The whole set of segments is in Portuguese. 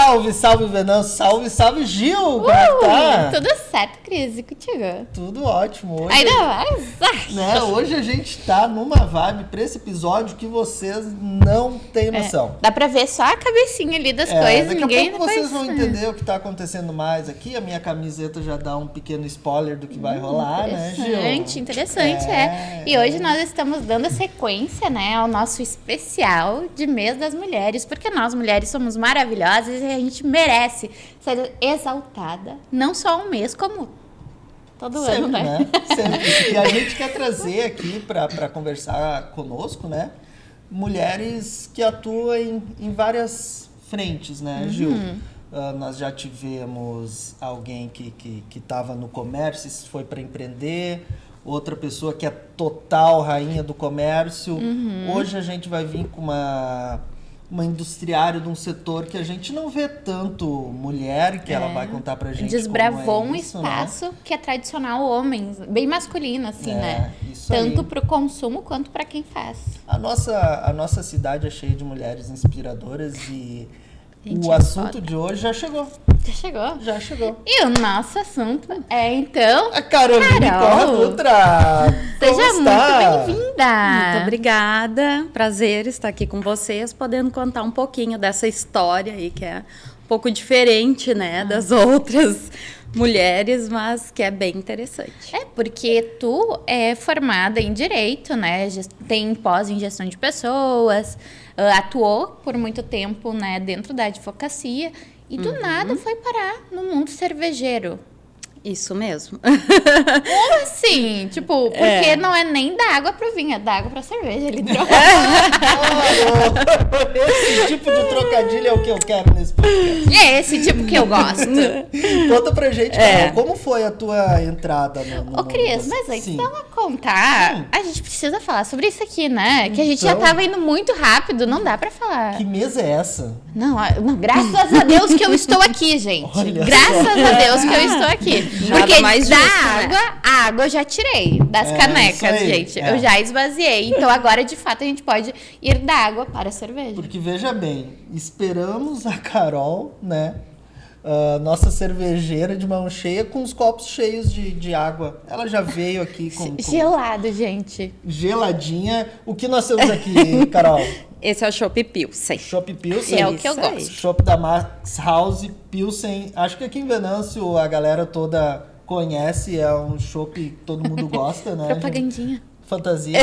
Salve, salve, Venâncio. Salve, salve, Gil. Como é que tá? Tudo certo, Cris, e contigo? Tudo ótimo. Hoje, Ainda mais? né, hoje a gente tá numa vibe pra esse episódio que vocês não têm noção. Dá pra ver só a cabecinha ali das coisas. Daqui ninguém a pouco vocês vão entender o que tá acontecendo mais aqui. A minha camiseta já dá um pequeno spoiler do que vai rolar, né, Gil? Interessante. E hoje nós estamos dando sequência, né, ao nosso especial de Mês das Mulheres, porque nós mulheres somos maravilhosas e a gente merece ser exaltada, não só um mês, como todo Sempre, ano, né? Sempre. E a gente quer trazer aqui para conversar conosco, né, mulheres que atuam em várias frentes, né, Gil? Nós já tivemos alguém que estava no comércio e foi para empreender, outra pessoa que é total rainha do comércio. Hoje a gente vai vir com uma industriária de um setor que a gente não vê tanto mulher, que ela vai contar pra gente. Desbravou como é um isso, espaço, né? Que é tradicional homens, bem masculino, assim, né? Isso tanto aí. pro consumo quanto para quem faz. A nossa cidade é cheia de mulheres inspiradoras e Gente, o é assunto foda. de hoje já chegou. Já chegou? Já chegou. E o nosso assunto é, então... A Caroline Corra Dutra. Seja Como está? muito bem-vinda! Muito obrigada. Prazer estar aqui com vocês, podendo contar um pouquinho dessa história aí, que é um pouco diferente, né, das outras mulheres, mas que é bem interessante. Porque tu é formada em Direito, né? Tem pós em Gestão de Pessoas, atuou por muito tempo, né, dentro da advocacia e do nada foi parar no mundo cervejeiro. Isso mesmo. Como assim? Tipo, porque não é nem da água pro vinho, é da água pra cerveja, literalmente. Esse tipo de trocadilho é o que eu quero nesse podcast. E é esse tipo que eu gosto. Conta pra gente, Carol, como foi a tua entrada no mundo? Ô, Cris, mas antes Sim. dela contar, a gente precisa falar sobre isso aqui, né? Que a gente já Então. tava indo muito rápido, não dá pra falar. Que mesa é essa? Não, graças a Deus que eu estou aqui, gente. Olha Graças só. a Deus que eu estou aqui. Nada Porque mais da justo, né? água, a água eu já tirei das isso canecas, aí, gente. é. Eu já esvaziei. Então agora, de fato, a gente pode ir da água para a cerveja. Porque veja bem, esperamos a Carol, né? Nossa cervejeira de mão cheia com os copos cheios de água. Ela já veio aqui com Gelado, gente. geladinha. O que nós temos aqui, Carol? Esse é o Chopp Pilsen. Chopp Pilsen. E é o que eu Isso aí. gosto. Chopp da Max House Pilsen. Acho que aqui em Venâncio a galera toda conhece. É um chopp que todo mundo gosta, né? Propagandinha. Fantasia.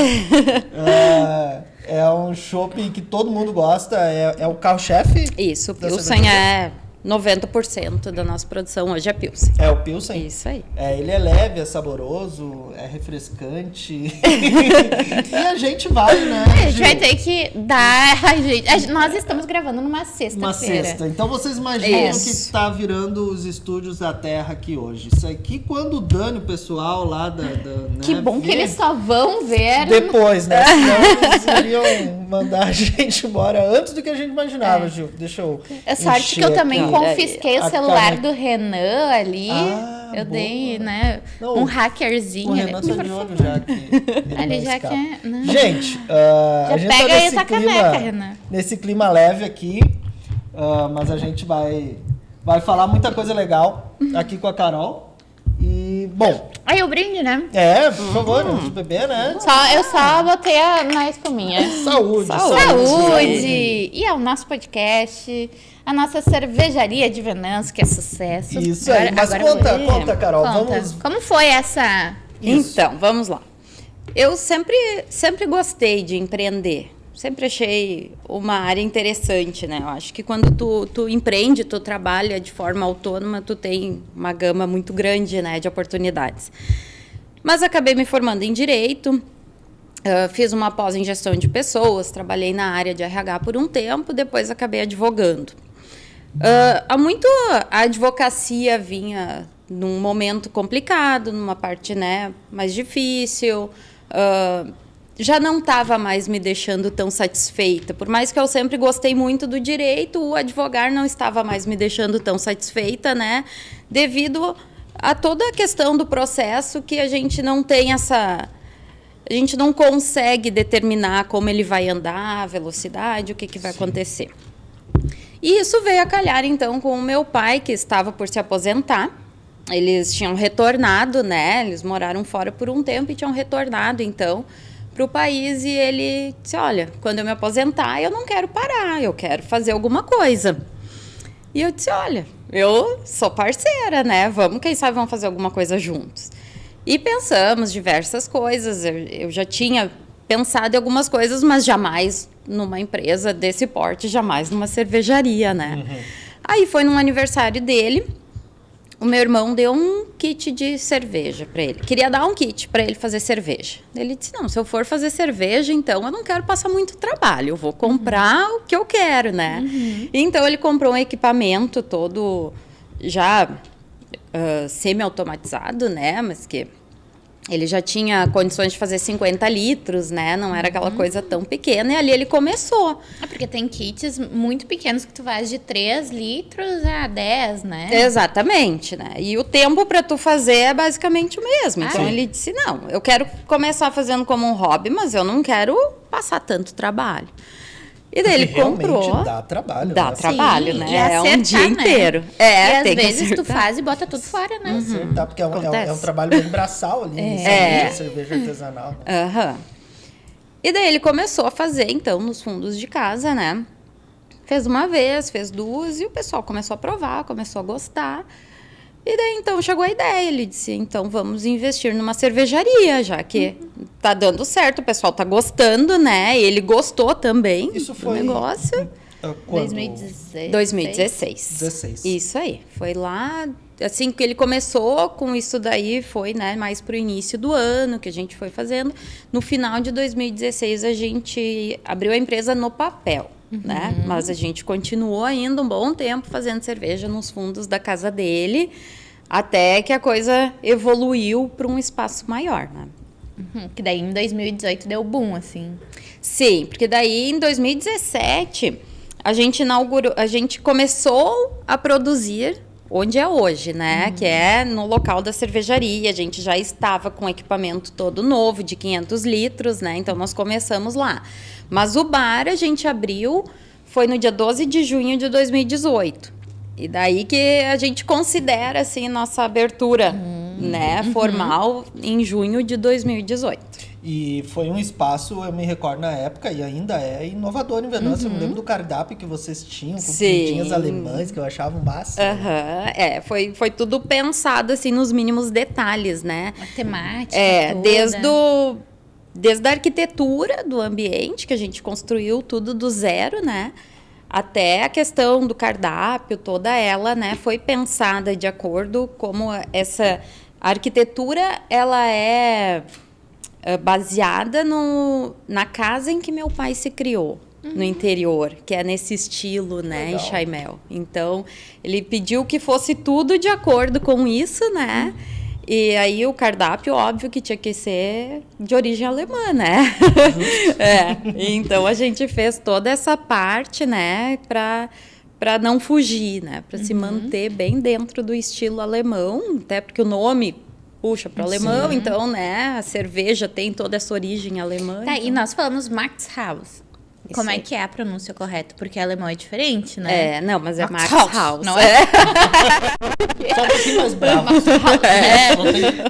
É um chopp que todo mundo gosta. É o carro-chefe. Isso, o da Pilsen cervejaria? é 90% da nossa produção hoje é Pilsen. É o Pilsen? Isso aí. Ele é leve, é saboroso, é refrescante. E a gente vai, né? A gente Gil? vai ter que dar. Ai, gente, nós estamos gravando numa sexta-feira. Uma sexta. Então vocês imaginam Isso. que está virando os estúdios da Terra aqui hoje. Isso aqui, quando dane o pessoal lá né, Que bom que ver eles só vão ver. depois, né? Senão eles iriam mandar a gente embora antes do que a gente imaginava, Gil. Deixa eu. É sorte que eu encher também aqui. confisquei o A celular caneca. do Renan ali. boa. Eu dei, né? Não, Um hackerzinho. O Renan tá de olho já que ele Ali não já escapa. quer, né? Gente, a gente pega tá aí nesse essa clima, caneca, Renan. nesse clima leve aqui, mas a gente vai falar muita coisa legal aqui com a Carol. E, bom, Aí o brinde, né? por favor, vamos beber, né? Eu só botei na espuminha. Saúde. Saúde! E é o nosso podcast, a nossa cervejaria de Venâncio, que é sucesso. Isso aí, mas conta, Carol, Conta. vamos... Como foi essa... Isso. Então, vamos lá. Eu sempre gostei de empreender. Sempre achei uma área interessante, né? Eu acho que quando tu empreende, tu trabalha de forma autônoma, tu tem uma gama muito grande, né, de oportunidades. Mas acabei me formando em Direito, fiz uma pós em Gestão de Pessoas, trabalhei na área de RH por um tempo, depois acabei advogando. A advocacia vinha num momento complicado, numa parte, né, mais difícil, já não estava mais me deixando tão satisfeita. Por mais que eu sempre gostei muito do direito, o advogar não estava mais me deixando tão satisfeita, né? Devido a toda a questão do processo que a gente não tem essa... A gente não consegue determinar como ele vai andar, a velocidade, o que vai acontecer. E isso veio a calhar, então, com o meu pai, que estava por se aposentar. Eles tinham retornado, né? Eles moraram fora por um tempo e tinham retornado, então, para o país. E ele disse, olha, quando eu me aposentar, eu não quero parar, eu quero fazer alguma coisa. E eu disse, olha, eu sou parceira, né? Vamos, quem sabe, vamos fazer alguma coisa juntos. E pensamos diversas coisas. Eu já tinha pensado em algumas coisas, mas jamais numa empresa desse porte, jamais numa cervejaria, né? Aí foi num aniversário dele, o meu irmão deu um kit de cerveja para ele. Queria dar um kit para ele fazer cerveja. Ele disse, não, se eu for fazer cerveja, então eu não quero passar muito trabalho. Eu vou comprar o que eu quero, né? Então ele comprou um equipamento todo já semi-automatizado, né? Mas que ele já tinha condições de fazer 50 litros, né? Não era aquela coisa tão pequena. E ali ele começou. Porque tem kits muito pequenos que tu faz de 3 litros a 10, né? Exatamente, né? E o tempo para tu fazer é basicamente o mesmo. Então ele disse, não, eu quero começar fazendo como um hobby, mas eu não quero passar tanto trabalho. E daí ele comprou. Dá trabalho. Dá trabalho, né? E acertar, é um dia né? inteiro. E às tem que vezes tu acertar. faz e bota tudo fora, né? Acertar, porque é um trabalho bem braçal ali, cerveja artesanal. E daí ele começou a fazer, então, nos fundos de casa, né? Fez uma vez, fez duas, e o pessoal começou a provar, começou a gostar. E daí, então, chegou a ideia. Ele disse, então, vamos investir numa cervejaria, já que tá dando certo, o pessoal tá gostando, né? Ele gostou também do negócio. Quando? 2016. 16. Isso aí. Foi lá, assim que ele começou com isso daí, foi, né, mais pro início do ano que a gente foi fazendo. No final de 2016, a gente abriu a empresa no papel. Né? Mas a gente continuou ainda um bom tempo fazendo cerveja nos fundos da casa dele, até que a coisa evoluiu para um espaço maior, né? Que daí em 2018 deu boom, assim. Sim, porque daí em 2017 a gente começou a produzir onde é hoje, né? Que é no local da cervejaria. A gente já estava com o equipamento todo novo, de 500 litros, né? Então, nós começamos lá. Mas o bar a gente abriu, foi no dia 12 de junho de 2018. E daí que a gente considera, assim, nossa abertura, né? Formal em junho de 2018. E foi um espaço, eu me recordo na época, e ainda é inovador em Venâncio. Eu me lembro do cardápio que vocês tinham, com quentinhas alemães, que eu achava um máximo. Foi tudo pensado, assim, nos mínimos detalhes, né? A temática toda. Desde a arquitetura do ambiente, que a gente construiu tudo do zero, né? Até a questão do cardápio, toda ela, né? Foi pensada de acordo como essa arquitetura, ela é baseada na casa em que meu pai se criou, no interior, que é nesse estilo, né, em Chaimel. Então, ele pediu que fosse tudo de acordo com isso, né? E aí o cardápio, óbvio que tinha que ser de origem alemã, né? Então a gente fez toda essa parte, né, para não fugir, né, para se manter bem dentro do estilo alemão, até porque o nome puxa para o alemão, então, né, a cerveja tem toda essa origem alemã. Tá, então. e nós falamos Max Haus. Como é que é a pronúncia correta? Porque alemão é diferente, né? Não, mas é Max Haus. Não é? Só um pouquinho mais bravo.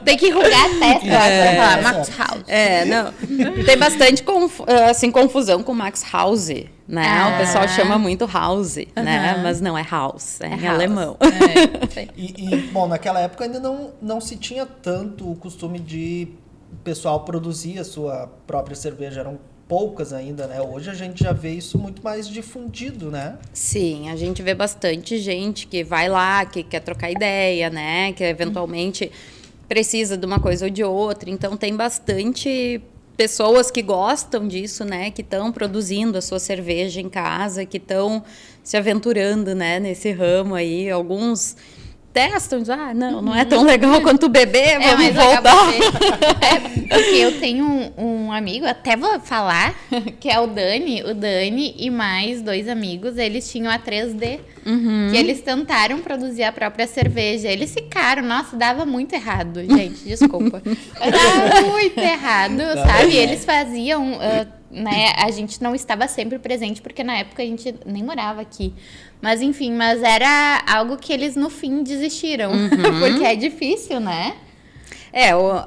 Tem que enrugar a testa pra falar Max Haus. Não. Tem bastante confusão com Max Haus, né? O pessoal chama muito House, né? Mas não é House, é em house. alemão. Bom, naquela época ainda não se tinha tanto o costume de o pessoal produzir a sua própria cerveja. Eram poucas ainda, né? Hoje a gente já vê isso muito mais difundido, né? Sim, a gente vê bastante gente que vai lá, que quer trocar ideia, né? Que eventualmente precisa de uma coisa ou de outra. Então, tem bastante pessoas que gostam disso, né? Que estão produzindo a sua cerveja em casa, que estão se aventurando, né? Nesse ramo aí. Alguns testam, dizem, não é tão legal quanto beber, vamos voltar. Porque eu tenho um amigo, até vou falar, que é o Dani e mais 2 amigos, eles tinham a 3D, que eles tentaram produzir a própria cerveja. Eles ficaram, nossa, dava muito errado, gente, desculpa. Dava muito errado, sabe? Eles faziam né, a gente não estava sempre presente, porque na época a gente nem morava aqui. Mas enfim, mas era algo que eles no fim desistiram, porque é difícil, né?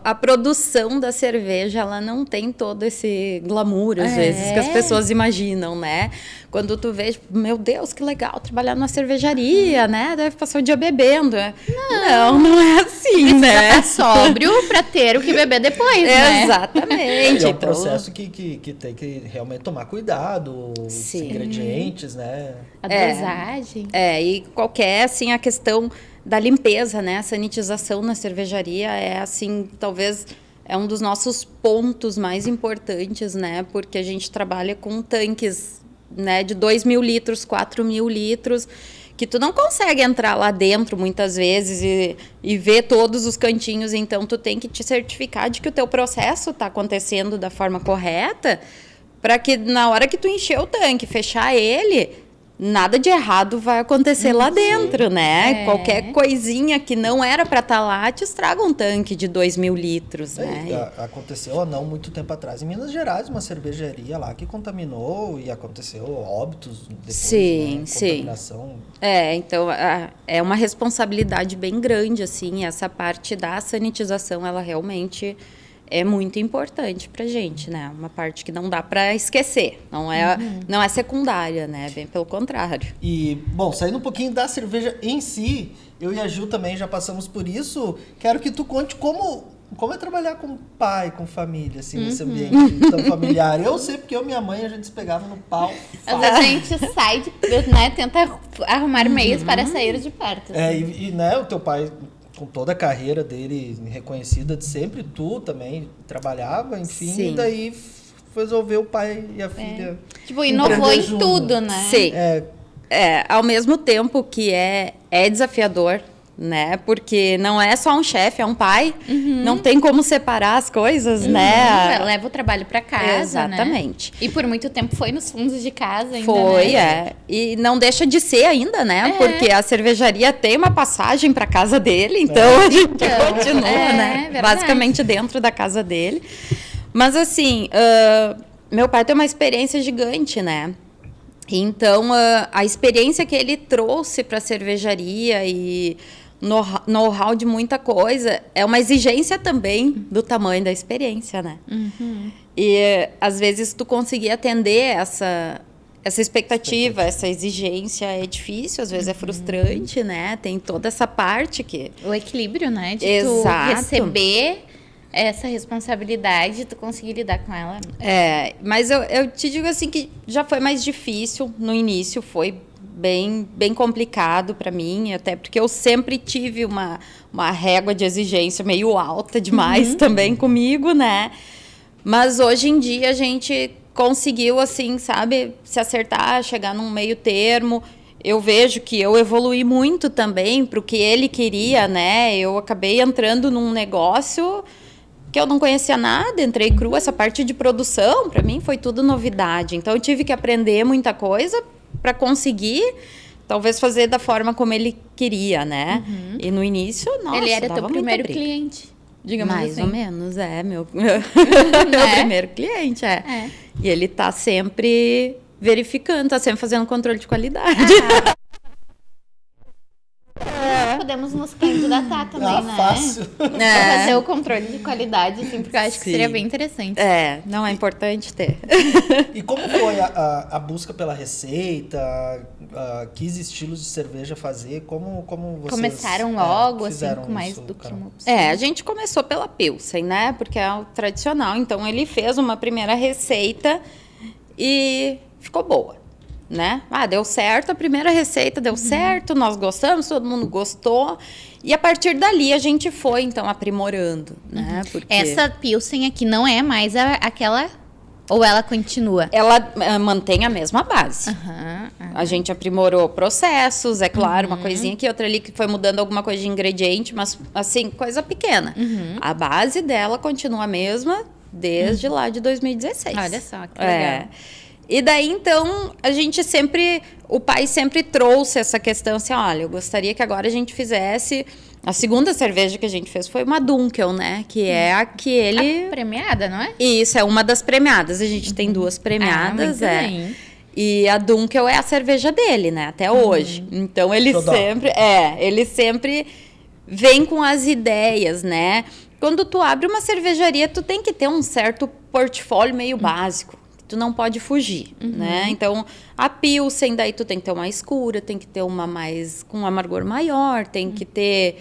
A produção da cerveja, ela não tem todo esse glamour, às vezes, que as pessoas imaginam, né? Quando tu vê, tipo, meu Deus, que legal trabalhar numa cervejaria, né? Deve passar o dia bebendo. Não é assim, né? Tá sóbrio pra ter o que beber depois, né? Exatamente. É um processo que tem que realmente tomar cuidado, os ingredientes, né? A dosagem. E qualquer, assim, a questão da limpeza, né? A sanitização na cervejaria é, assim, talvez é um dos nossos pontos mais importantes, né? Porque a gente trabalha com tanques, né, de 2.000 litros, 4.000 litros, que tu não consegue entrar lá dentro muitas vezes e ver todos os cantinhos. Então, tu tem que te certificar de que o teu processo está acontecendo da forma correta, para que na hora que tu encher o tanque, fechar ele, nada de errado vai acontecer lá dentro, né? Qualquer coisinha que não era para estar lá te estraga um tanque de 2.000 litros, né? Aconteceu há não muito tempo atrás em Minas Gerais, uma cervejaria lá que contaminou e aconteceu óbitos depois, né? Contaminação. Então é uma responsabilidade bem grande, assim, essa parte da sanitização, ela realmente é muito importante pra gente, né? Uma parte que não dá para esquecer. Não é secundária, né? Bem pelo contrário. E, bom, saindo um pouquinho da cerveja em si, eu e a Ju também já passamos por isso. Quero que tu conte como é trabalhar com pai, com família, assim, nesse ambiente tão familiar. Eu sei porque eu e minha mãe, a gente se pegava no pau. Às vezes a gente sai, né? Tenta arrumar meios para sair de perto. Assim. Né, o teu pai, com toda a carreira dele reconhecida de sempre, tu também trabalhava, enfim, e daí resolveu o pai e a filha. Tipo, inovou em junto. tudo, né? Sim. Ao mesmo tempo que é desafiador, né? Porque não é só um chefe, é um pai. Não tem como separar as coisas, né? Leva o trabalho para casa, exatamente. Né? E por muito tempo foi nos fundos de casa ainda, Foi, né? E não deixa de ser ainda, né? Porque a cervejaria tem uma passagem para casa dele, então a gente continua, né? Verdade. Basicamente dentro da casa dele. Mas assim, meu pai tem uma experiência gigante, né? Então, a experiência que ele trouxe para a cervejaria e know-how de muita coisa é uma exigência também do tamanho da experiência, né? E às vezes tu conseguir atender essa expectativa, essa exigência é difícil, às vezes é frustrante, né? Tem toda essa parte que... O equilíbrio, né? De Exato. tu receber essa responsabilidade, tu conseguir lidar com ela. Mas eu te digo assim que já foi mais difícil no início, foi bem complicado para mim, até porque eu sempre tive uma régua de exigência meio alta demais também comigo, né? Mas hoje em dia a gente conseguiu, assim, sabe, se acertar, chegar num meio termo. Eu vejo que eu evoluí muito também para o que ele queria, né? Eu acabei entrando num negócio que eu não conhecia nada, entrei cru. Essa parte de produção, para mim, foi tudo novidade. Então, eu tive que aprender muita coisa para conseguir, talvez, fazer da forma como ele queria, né? E no início, nossa, ele era dava teu muita primeiro briga. cliente, digamos Mais assim. ou menos, meu primeiro cliente, E ele tá sempre verificando, tá sempre fazendo controle de qualidade. Podemos nos candidatar também, né? Fácil. Pra fazer o controle de qualidade, assim, porque eu acho que seria bem interessante. Não é importante ter. E como foi a busca pela receita? Que estilos de cerveja fazer? Como vocês começaram logo, assim, fizeram com mais isso, do que Carol? uma opção. A gente começou pela Pilsen, né? Porque é o tradicional. Então, ele fez uma primeira receita e ficou boa, né? Deu certo, a primeira receita deu certo, nós gostamos, todo mundo gostou. E a partir dali a gente foi, então, aprimorando, né? Porque Essa Pilsen aqui não é mais aquela... Ou ela continua? ela mantém a mesma base. Aham. A gente aprimorou processos, é claro, uma coisinha aqui, outra ali que foi mudando alguma coisa de ingrediente, mas, assim, coisa pequena. A base dela continua a mesma desde lá de 2016. Olha só, que legal. E daí, então, a gente sempre o pai sempre trouxe essa questão assim, olha, eu gostaria que agora a gente fizesse... A segunda cerveja que a gente fez foi uma Dunkel, né? Que é a que ele... A premiada, não é? Isso, é uma das premiadas. A gente tem 2 premiadas, muito bem. E a Dunkel é a cerveja dele, né? Até hoje. Então, ele sempre vem com as ideias, né? Quando tu abre uma cervejaria, tu tem que ter um certo portfólio meio básico. Tu não pode fugir, né? Então, a Pilsen, daí tu tem que ter uma escura, tem que ter uma mais com um amargor maior, tem que ter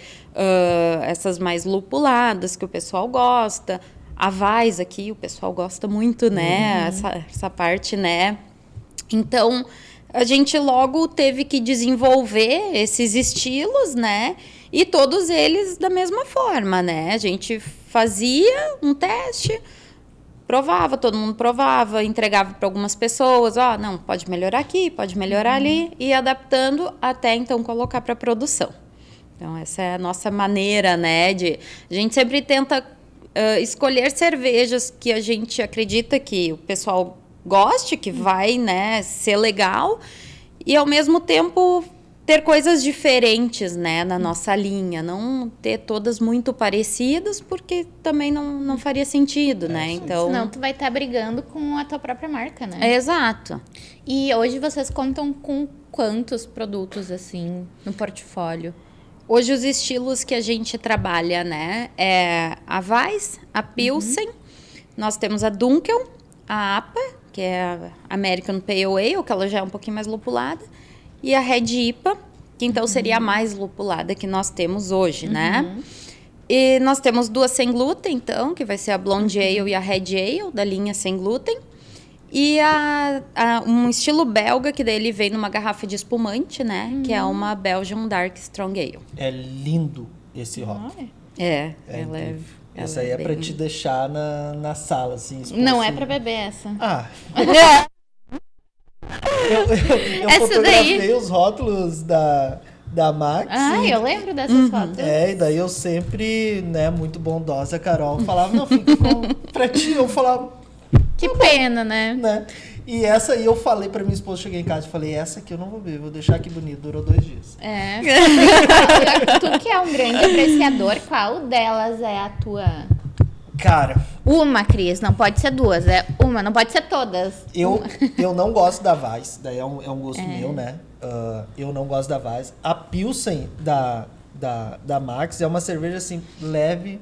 essas mais lupuladas que o pessoal gosta. A Weiss aqui, o pessoal gosta muito, né? Essa parte, né? Então, a gente logo teve que desenvolver esses estilos, né? E todos eles da mesma forma, né? A gente fazia um teste... Provava, todo mundo provava, entregava para algumas pessoas, não, pode melhorar aqui, pode melhorar ali, e adaptando até então colocar para produção. Então, essa é a nossa maneira, né, a gente sempre tenta escolher cervejas que a gente acredita que o pessoal goste, que vai, né, ser legal, e ao mesmo tempo ter coisas diferentes, né, na nossa linha, não ter todas muito parecidas, porque também não faria sentido, né? Então, senão tu vai estar brigando com a tua própria marca, né? Exato. E hoje vocês contam com quantos produtos, assim, no portfólio? Hoje os estilos que a gente trabalha, né, é a Weiss, a Pilsen, nós temos a Dunkel, a APA, que é a American Pale Ale, que ela já é um pouquinho mais lupulada, e a Red IPA, que então seria a mais lupulada que nós temos hoje, né? E nós temos 2 sem glúten, então, que vai ser a Blonde Ale e a Red Ale, da linha sem glúten. E um estilo belga, que daí ele vem numa garrafa de espumante, né? Que é uma Belgian Dark Strong Ale. É lindo esse rótulo. Ela é... Essa aí é pra te deixar na sala, assim. Não é pra beber essa. Eu fotografei os rótulos da Max. Eu lembro dessas fotos. E daí eu sempre, né, muito bondosa, Carol, falava, não, fica pra ti. Eu falava... Que pena, né? E essa aí eu falei pra minha esposa, cheguei em casa e falei, essa aqui eu não vou beber, vou deixar aqui bonito, durou 2 dias. Tu que é um grande apreciador, qual delas é a tua... Cara... Uma, Cris, não pode ser 2, é uma, não pode ser todas. Eu não gosto da Weiss, daí é um gosto meu, né? Eu não gosto da Weiss. A Pilsen da Max é uma cerveja, assim, leve,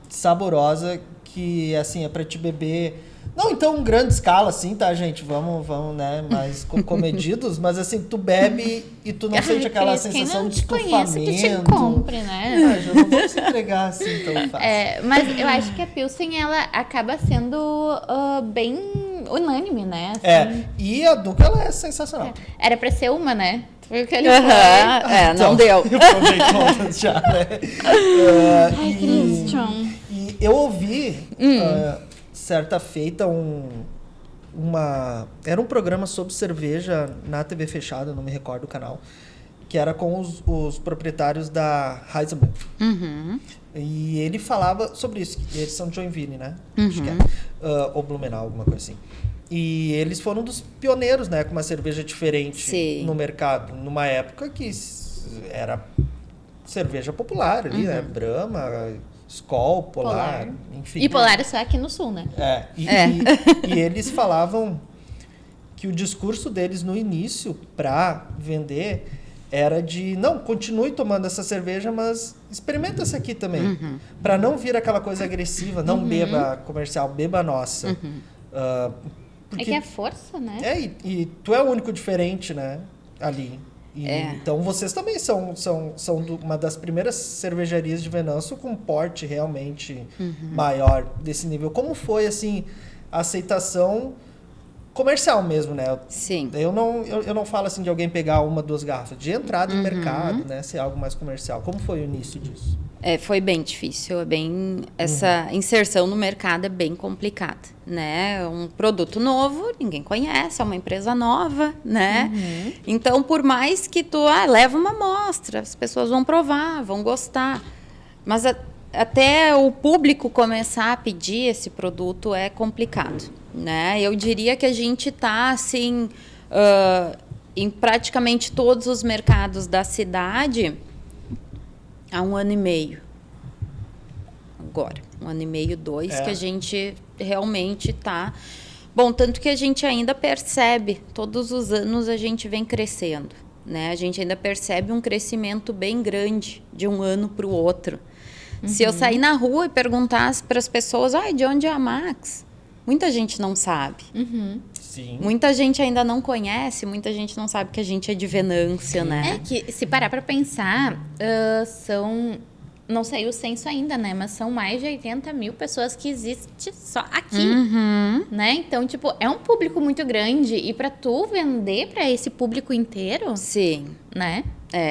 saborosa, que, assim, é pra te beber... Não, então, em grande escala, assim, tá, gente? Vamos, né? Mais comedidos, mas assim, tu bebe e tu não sente aquela sensação de estufamento. Que te compre, né? Já não vou se entregar assim tão fácil. Mas eu acho que a Pilsen, ela acaba sendo bem unânime, né? Assim. E a Dunkel, ela é sensacional. Era pra ser uma, né? Foi o que ele foi. Não deu. Eu provei todas já, né? Ai, Christian. E eu ouvi... certa feita era um programa sobre cerveja na TV fechada, não me recordo o canal, que era com os proprietários da Heisenberg. E ele falava sobre isso. Eles são de Joinville, né? Acho que é. Ou Blumenau, alguma coisa assim. E eles foram dos pioneiros, né? Com uma cerveja diferente no mercado. Numa época que era cerveja popular ali, né? Brahma... Skol, Polar, enfim. E Polar é só aqui no sul, né? E eles falavam que o discurso deles no início, para vender, era de, não, continue tomando essa cerveja, mas experimenta essa aqui também. Para não vir aquela coisa agressiva, não beba comercial, beba nossa. Porque... É que é força, né? E tu é o único diferente, né? Ali. Então, vocês também são uma das primeiras cervejarias de Venâncio com porte realmente maior desse nível. Como foi, assim, a aceitação comercial mesmo, né? Sim. Eu não falo, assim, de alguém pegar 1, 2 garrafas. De entrada em mercado, né? Ser algo mais comercial. Como foi o início disso? Foi bem difícil, essa inserção no mercado é bem complicada, né? Um produto novo, ninguém conhece, é uma empresa nova, né? Então, por mais que tu leva uma amostra, as pessoas vão provar, vão gostar, mas até o público começar a pedir esse produto é complicado, né? Eu diria que a gente está, assim... em praticamente todos os mercados da cidade há 1 ano e meio. Agora, 1 ano e meio, 2, que a gente realmente está... Bom, tanto que a gente ainda percebe, todos os anos a gente vem crescendo, né? A gente ainda percebe um crescimento bem grande de um ano para o outro. Se eu sair na rua e perguntasse para as pessoas, de onde é a Max? Muita gente não sabe. Sim. Muita gente ainda não conhece, muita gente não sabe que a gente é de Venâncio, né? É que, se parar pra pensar, são... Não saiu o censo ainda, né? Mas são mais de 80 mil pessoas que existem só aqui, né? Então, tipo, é um público muito grande. E pra tu vender pra esse público inteiro, Sim. né?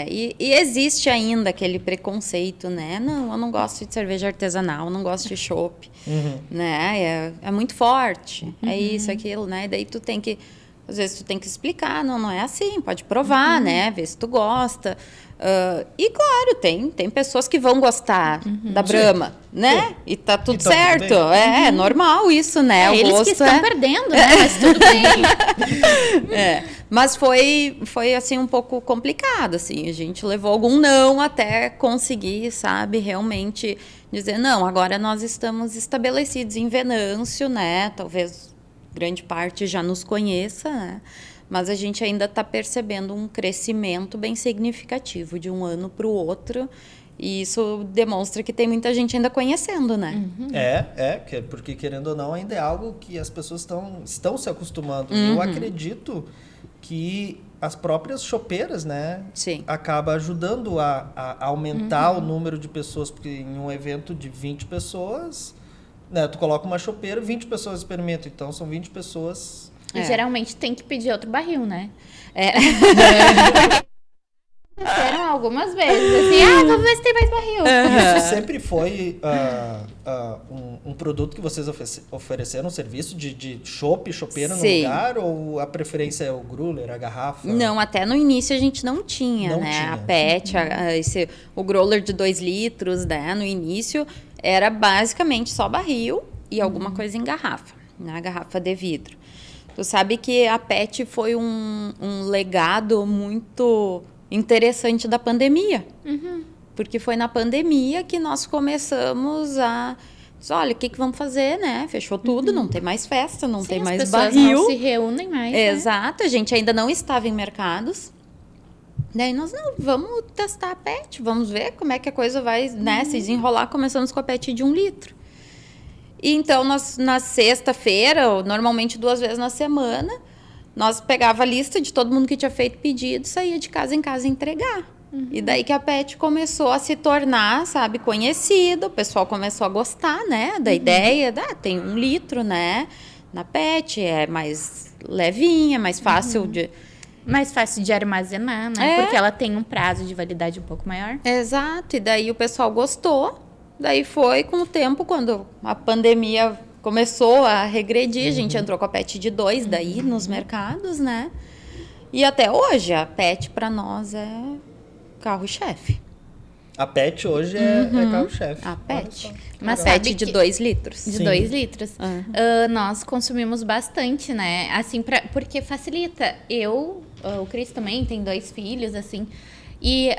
E existe ainda aquele preconceito, né? Não, eu não gosto de cerveja artesanal, eu não gosto de chopp, né? É muito forte, é isso, aquilo, né? E daí tu tem que, às vezes tu tem que explicar, não é assim, pode provar, né? Ver se tu gosta. E claro, tem pessoas que vão gostar da Brahma, né? E tá tudo certo. Tudo bem. É normal isso, né? O Eles gosto que estão perdendo, né? Mas tudo bem. Mas foi assim um pouco complicado, assim. A gente levou algum não até conseguir, sabe, realmente dizer, não, agora nós estamos estabelecidos em Venâncio, né? Talvez grande parte já nos conheça, né? Mas a gente ainda está percebendo um crescimento bem significativo de um ano para o outro. E isso demonstra que tem muita gente ainda conhecendo, né? Porque querendo ou não, ainda é algo que as pessoas estão se acostumando. E eu acredito que as próprias chopeiras, né? Sim. Acaba ajudando a aumentar o número de pessoas, porque em um evento de 20 pessoas, né? Tu coloca uma chopeira, 20 pessoas experimentam. Então, são 20 pessoas... E geralmente tem que pedir outro barril, né? Aconteceram algumas vezes, assim, vamos ver se tem mais barril. Isso sempre foi um produto que vocês ofereceram, um serviço de chopeira no lugar? Ou a preferência é o growler, a garrafa? Não, até no início a gente não tinha, né? Tinha. A PET, o growler de 2 litros, né? No início era basicamente só barril e alguma coisa em garrafa, né? Garrafa de vidro. Tu sabe que a PET foi um legado muito interessante da pandemia. Porque foi na pandemia que nós começamos a... Olha, o que vamos fazer, né? Fechou tudo, não tem mais festa, não tem mais barril. As pessoas não se reúnem mais, Exato, a gente ainda não estava em mercados. Daí nós, vamos testar a PET, vamos ver como é que a coisa vai, né, se desenrolar. Começamos com a PET de 1 litro. E então, na sexta-feira, normalmente 2 vezes na semana, nós pegava a lista de todo mundo que tinha feito pedido, saía de casa em casa entregar. E daí que a PET começou a se tornar, sabe, conhecida, o pessoal começou a gostar, né, da ideia, tem 1 litro, né, na PET, é mais levinha, mais fácil de... Mais fácil de armazenar, né, porque ela tem um prazo de validade um pouco maior. Exato, e daí o pessoal gostou. Daí foi com o tempo, quando a pandemia começou a regredir, a gente entrou com a PET de 2 daí nos mercados, né? E até hoje, a PET para nós é carro-chefe. A PET hoje é carro-chefe. A PET. Mas PET de 2 litros. De 2 litros. Nós consumimos bastante, né? Assim, porque facilita. O Cris também tem 2 filhos, assim. E...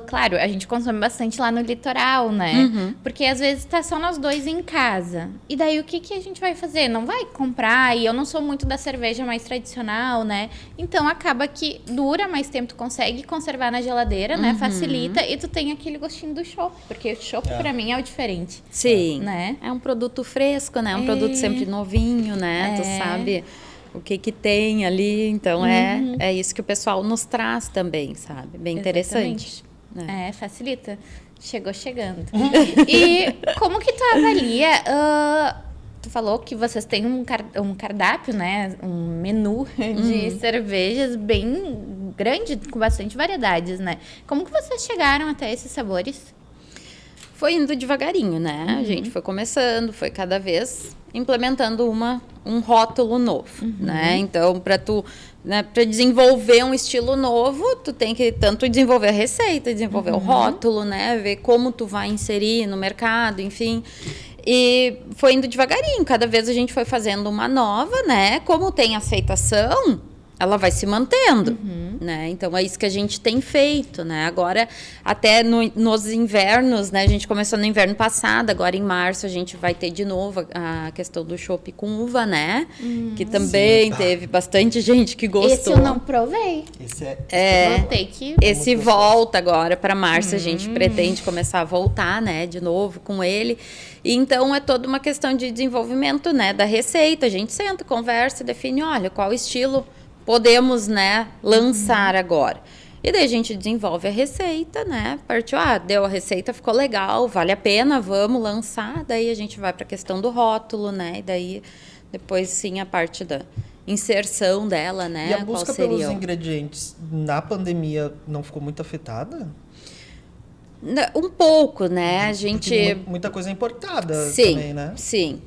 claro, a gente consome bastante lá no litoral, né? Porque às vezes tá só nós 2 em casa. E daí o que a gente vai fazer? Não vai comprar, e eu não sou muito da cerveja mais tradicional, né? Então acaba que dura mais tempo, tu consegue conservar na geladeira, né? Facilita, e tu tem aquele gostinho do chopp, porque o chopp pra mim é o diferente. Sim. Né? É um produto fresco, né? Um produto sempre novinho, né? Tu sabe o que tem ali, então é isso que o pessoal nos traz também, sabe? Bem interessante. Facilita. Chegou chegando. E como que tu avalia... tu falou que vocês têm um cardápio, né? Um menu de cervejas bem grande, com bastante variedades, né? Como que vocês chegaram até esses sabores? Foi indo devagarinho, né? A gente foi começando, foi cada vez implementando um rótulo novo, né? Então, para desenvolver um estilo novo, tu tem que tanto desenvolver a receita, desenvolver o rótulo, né? Ver como tu vai inserir no mercado, enfim. E foi indo devagarinho, cada vez a gente foi fazendo uma nova, né? Como tem aceitação, ela vai se mantendo, né? Então, é isso que a gente tem feito, né? Agora, até nos invernos, né? A gente começou no inverno passado, agora em março a gente vai ter de novo a questão do chopp com uva, né? Que também teve bastante gente que gostou. Esse eu não provei. Esse volta agora para março, a gente pretende começar a voltar, né? De novo com ele. E então, é toda uma questão de desenvolvimento, né? Da receita. A gente senta, conversa, define, olha, qual estilo podemos, né, lançar agora. E daí a gente desenvolve a receita, né? Partiu, deu a receita, ficou legal, vale a pena, vamos lançar. Daí a gente vai para a questão do rótulo, né? E daí, depois, sim, a parte da inserção dela, né? E a busca pelos ingredientes na pandemia não ficou muito afetada? Um pouco, né? A gente... Muita coisa importada sim, também, né? Sim.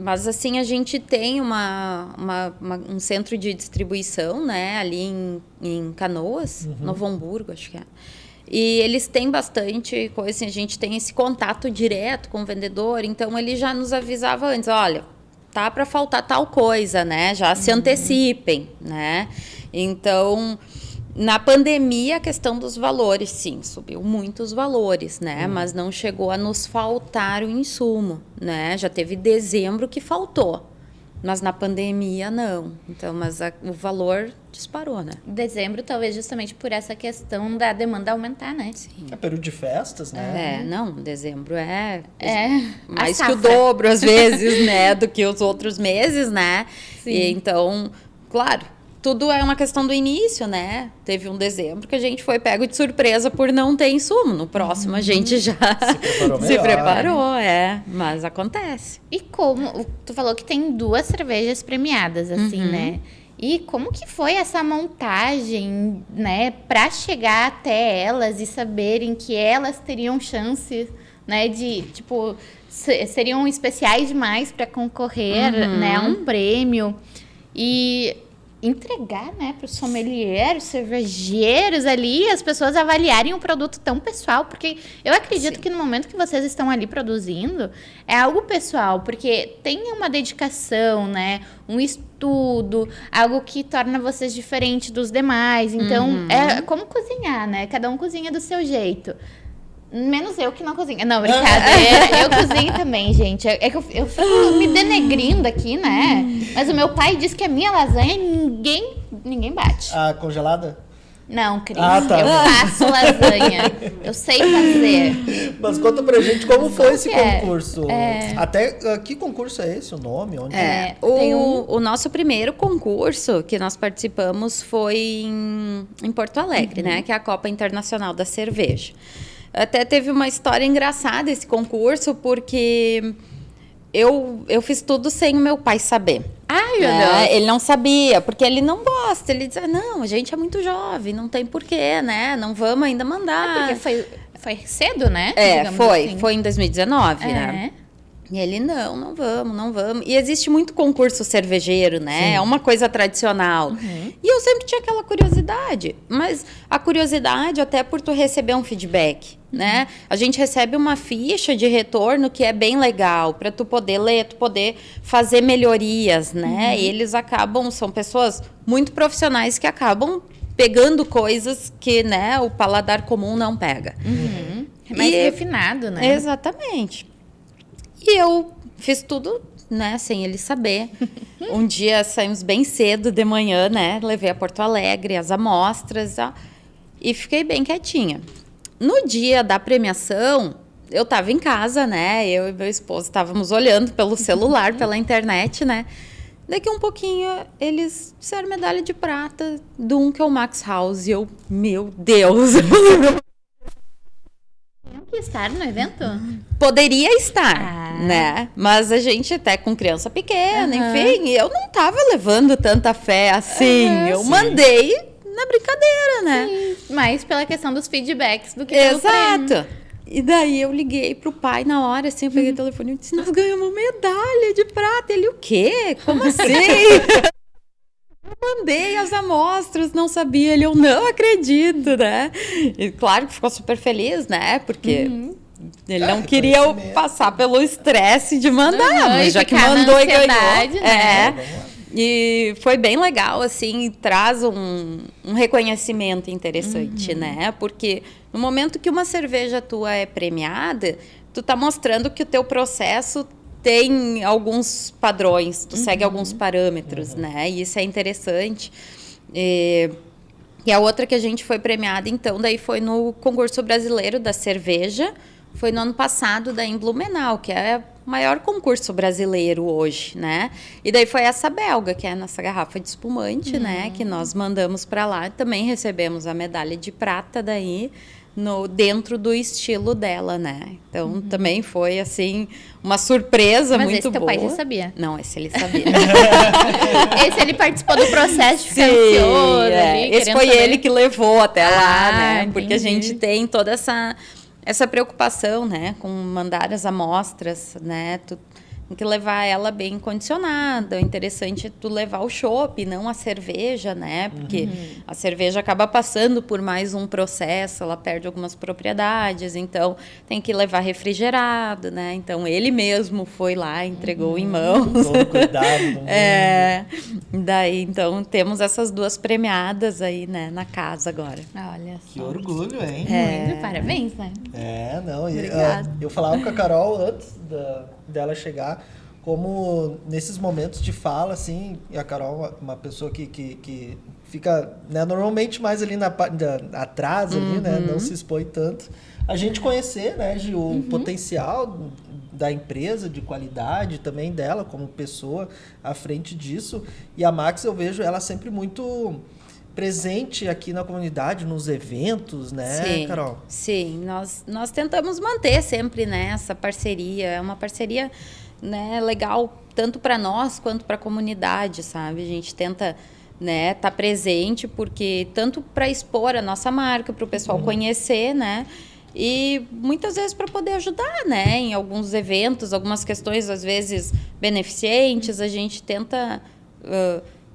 Mas, assim, a gente tem um centro de distribuição, né? Ali em Canoas, Novo Hamburgo, acho que é. E eles têm bastante coisa, assim, a gente tem esse contato direto com o vendedor, então ele já nos avisava antes, olha, tá para faltar tal coisa, né? Já se antecipem, né? Então... Na pandemia, a questão dos valores, sim, subiu muito os valores, né? Mas não chegou a nos faltar o insumo, né? Já teve dezembro que faltou, mas na pandemia não. Então, mas o valor disparou, né? Dezembro, talvez justamente por essa questão da demanda aumentar, né? Sim. É período de festas, né? Não, dezembro é mais que o safra. dobro, às vezes, né? Do que os outros meses, né? Sim. E, então, claro... Tudo é uma questão do início, né? Teve um dezembro que a gente foi pego de surpresa por não ter insumo. No próximo a gente já se preparou, mas acontece. E como, tu falou que tem 2 cervejas premiadas, assim, né? E como que foi essa montagem, né? Pra chegar até elas e saberem que elas teriam chances, né? De, tipo, seriam especiais demais para concorrer, né? A um prêmio. E... entregar, né, para os sommeliers, cervejeiros ali, as pessoas avaliarem um produto tão pessoal, porque eu acredito que no momento que vocês estão ali produzindo, é algo pessoal, porque tem uma dedicação, né, um estudo, algo que torna vocês diferentes dos demais, então é como cozinhar, né, cada um cozinha do seu jeito. Menos eu que não cozinho. Não, brincadeira. Eu cozinho também, gente. É que eu fico me denegrindo aqui, né? Mas o meu pai diz que a minha lasanha ninguém bate. A congelada? Não, Cris. Eu faço lasanha. Eu sei fazer. Mas conta pra gente como foi esse concurso. Até que concurso é esse? O nome? Onde o nosso primeiro concurso que nós participamos foi em Porto Alegre, né? Que é a Copa Internacional da Cerveja. Até teve uma história engraçada esse concurso, porque eu fiz tudo sem o meu pai saber. Ai, meu Deus. Ele não sabia, porque ele não gosta. Ele dizia, não, a gente é muito jovem, não tem porquê, né? Não vamos ainda mandar. Porque foi cedo, né? Foi em 2019, né? E ele, não vamos. E existe muito concurso cervejeiro, né? Sim. É uma coisa tradicional. E eu sempre tinha aquela curiosidade. Mas a curiosidade até por tu receber um feedback, né? A gente recebe uma ficha de retorno que é bem legal, para tu poder ler, tu poder fazer melhorias, né? E eles são pessoas muito profissionais que acabam pegando coisas que, né, o paladar comum não pega. É mais refinado, né? Exatamente. E eu fiz tudo, né, sem ele saber. Um dia saímos bem cedo de manhã, né? Levei a Porto Alegre as amostras e fiquei bem quietinha. No dia da premiação, eu estava em casa, né? Eu e meu esposo estávamos olhando pelo celular, pela internet, né? Daqui um pouquinho, eles disseram medalha de prata de um que é o Max House. E eu, meu Deus! Que estar no evento? Poderia estar, né? Mas a gente até com criança pequena, enfim, eu não tava levando tanta fé assim. Eu mandei na brincadeira, né? Sim, mais pela questão dos feedbacks do que pelo prêmio. Exato. E daí eu liguei pro pai na hora, assim, eu peguei o telefone e disse, nós ganhamos medalha de prata. Ele, o quê? Como assim? Eu mandei as amostras, não sabia. Ele, eu não acredito, né? E claro que ficou super feliz, né? Porque ele não queria passar pelo estresse de mandar, mas já que mandou e ganhou. Né? E foi bem legal, assim, traz um reconhecimento interessante, né? Porque no momento que uma cerveja tua é premiada, tu tá mostrando que o teu processo tem alguns padrões, tu segue alguns parâmetros, né? E isso é interessante. E a outra que a gente foi premiada, então, daí foi no concurso brasileiro da cerveja, foi no ano passado, daí em Blumenau, que é o maior concurso brasileiro hoje, né? E daí foi essa belga, que é a nossa garrafa de espumante, né? Que nós mandamos para lá, também recebemos a medalha de prata daí, dentro do estilo dela, né? Então, também foi, assim, uma surpresa muito boa. Mas esse teu pai já sabia? Não, esse ele sabia. Esse ele participou do processo de ficar ansioso ali, esse foi saber. ele que levou até lá, né? Entendi. Porque a gente tem toda essa preocupação, né? Com mandar as amostras, né? Tu tem que levar ela bem condicionada. O interessante é tu levar o chopp, não a cerveja, né? Porque a cerveja acaba passando por mais um processo, ela perde algumas propriedades, então tem que levar refrigerado, né? Então ele mesmo foi lá, entregou em mãos. Todo cuidado do mundo. Daí, então, temos essas duas premiadas aí, né, na casa agora. Olha Que só. orgulho, hein? Muito parabéns, né? Não. Obrigada. Eu falava com a Carol antes dela chegar, como nesses momentos de fala, assim, e a Carol uma pessoa que fica, né, normalmente mais ali atrás, ali, né, não se expõe tanto. A gente conhecer, né, Gil, o potencial da empresa, de qualidade também dela como pessoa à frente disso. E a Max, eu vejo ela sempre muito presente aqui na comunidade, nos eventos, né, Sim, Carol? Sim, nós tentamos manter sempre, né, essa parceria. É uma parceria, né, legal tanto para nós quanto para a comunidade, sabe? A gente tenta, né, tá presente porque tanto para expor a nossa marca, para o pessoal conhecer, né? E muitas vezes para poder ajudar, né, em alguns eventos, algumas questões às vezes beneficentes, a gente tenta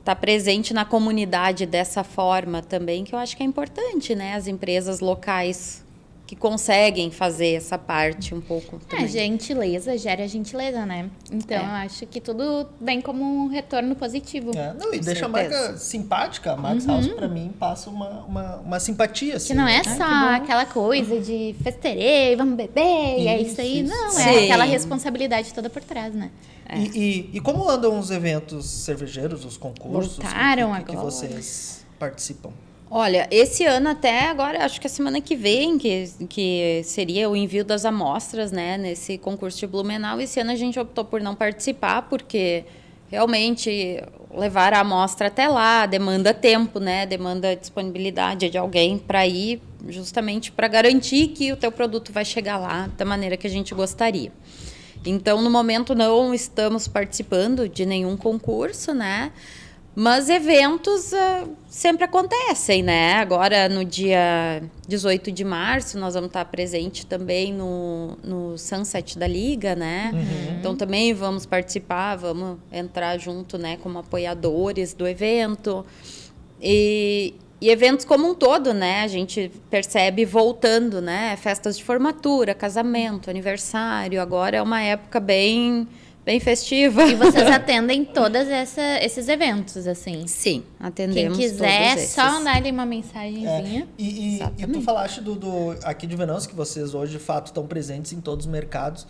tá presente na comunidade dessa forma também, que eu acho que é importante, né? As empresas locais que conseguem fazer essa parte um pouco também. Gentileza gera gentileza, né? Então, eu acho que tudo vem como um retorno positivo. E deixa a marca simpática. A Max House, pra mim, passa uma simpatia, assim. Que não é só aquela coisa de festeirei, vamos beber, e é isso aí. Não, Sim. é aquela responsabilidade toda por trás, né? E como andam os eventos cervejeiros, os concursos Voltaram que agora. vocês participam? Olha, esse ano até agora, acho que a semana que vem, que seria o envio das amostras, né, nesse concurso de Blumenau, esse ano a gente optou por não participar, porque realmente levar a amostra até lá demanda tempo, né, demanda disponibilidade de alguém para ir, justamente para garantir que o teu produto vai chegar lá da maneira que a gente gostaria. Então, no momento, não estamos participando de nenhum concurso, né? Mas eventos sempre acontecem, né? Agora, no dia 18 de março, nós vamos estar presente também no Sunset da Liga, né? Então, também vamos participar, vamos entrar junto, né, como apoiadores do evento. E eventos como um todo, né? A gente percebe voltando, né? Festas de formatura, casamento, aniversário. Agora é uma época bem festiva. E vocês atendem todos esses eventos, assim? Sim, atendemos. Quem quiser, todos esses. só mandar ali uma mensagenzinha. E tu falaste aqui de Venâncio, que vocês hoje, de fato, estão presentes em todos os mercados.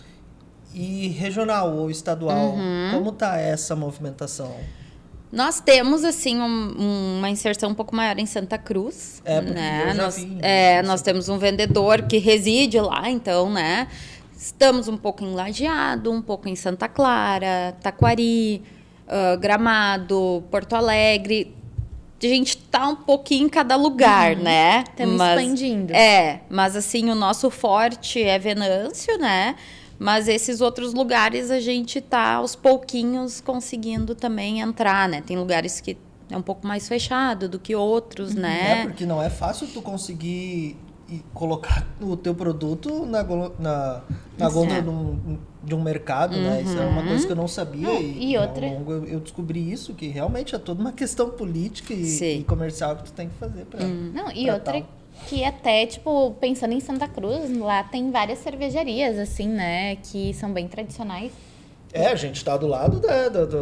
E regional ou estadual, como está essa movimentação? Nós temos, assim, uma inserção um pouco maior em Santa Cruz. Né? Nós temos um vendedor que reside lá, então, né? Estamos um pouco em Lajeado, um pouco em Santa Clara, Taquari, Gramado, Porto Alegre. A gente tá um pouquinho em cada lugar, né? Estamos expandindo. Mas assim, o nosso forte é Venâncio, né? Mas esses outros lugares a gente tá aos pouquinhos conseguindo também entrar, né? Tem lugares que é um pouco mais fechado do que outros, né? Porque não é fácil tu conseguir colocar o teu produto na gôndola de um mercado, né? Isso é uma coisa que eu não sabia. E outra... Ao longo eu descobri isso, que realmente é toda uma questão política e comercial que tu tem que fazer para outra... Que até, tipo, pensando em Santa Cruz, lá tem várias cervejarias, assim, né? Que são bem tradicionais. A gente tá do lado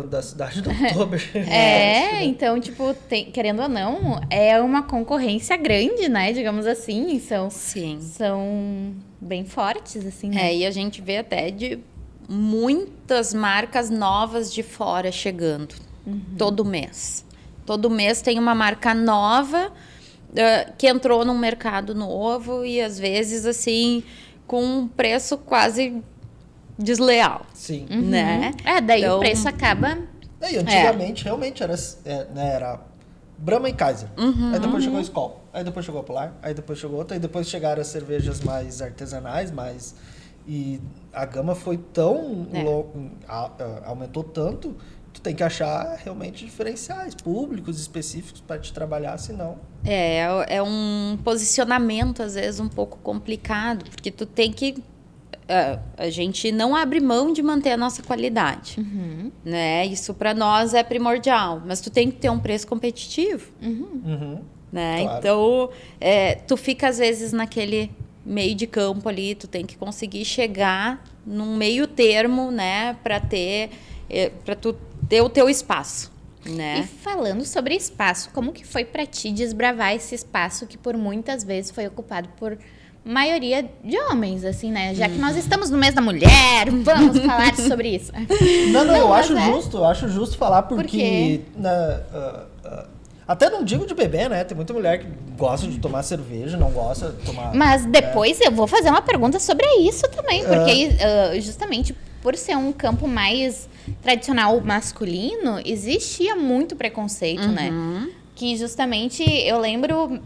da cidade do Oktober. Então, tipo, querendo ou não, é uma concorrência grande, né? Digamos assim, são bem fortes, assim, né? E a gente vê até de muitas marcas novas de fora chegando, todo mês. Todo mês tem uma marca nova que entrou num mercado novo e, às vezes, assim, com um preço quase desleal. Sim. Né? Daí o preço acaba... E antigamente, realmente, era Brahma e Kaiser. Aí depois chegou a Skol. Aí depois chegou a Polar. Aí depois chegou outra. Aí depois chegaram as cervejas mais artesanais, E a gama foi tão... aumentou tanto... Tu tem que achar realmente diferenciais, públicos específicos para te trabalhar, senão... É um posicionamento, às vezes, um pouco complicado, porque tu tem que... a gente não abre mão de manter a nossa qualidade, né? Isso para nós é primordial, mas tu tem que ter um preço competitivo, né? Claro. Então, tu fica, às vezes, naquele meio de campo ali, tu tem que conseguir chegar num meio termo, né? Para tu ter o teu espaço, né? E falando sobre espaço, como que foi para ti desbravar esse espaço que por muitas vezes foi ocupado por maioria de homens, assim, né? Já que nós estamos no mês da mulher, vamos falar sobre isso. Não, eu acho justo falar porque... até não digo de beber, né? Tem muita mulher que gosta de tomar cerveja, não gosta de tomar... Mas depois eu vou fazer uma pergunta sobre isso também, porque justamente por ser um campo mais tradicional masculino, existia muito preconceito, né? Que justamente, eu lembro,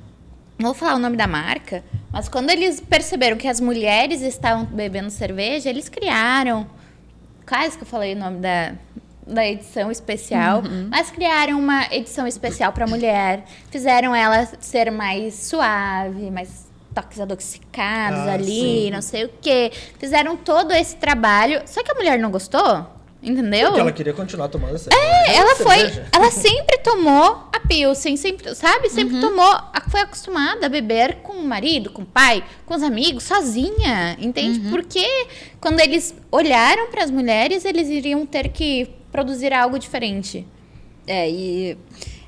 não vou falar o nome da marca, mas quando eles perceberam que as mulheres estavam bebendo cerveja, eles criaram, quase que eu falei o nome da edição especial, mas criaram uma edição especial para mulher, fizeram ela ser mais suave, mais toques adocicados ali, não sei o quê. Fizeram todo esse trabalho, só que a mulher não gostou, entendeu? Porque ela queria continuar tomando cerveja. Ela sempre tomou a Pilsen, sempre tomou, foi acostumada a beber com o marido, com o pai, com os amigos, sozinha, entende? Porque quando eles olharam para as mulheres, eles iriam ter que produzir algo diferente. E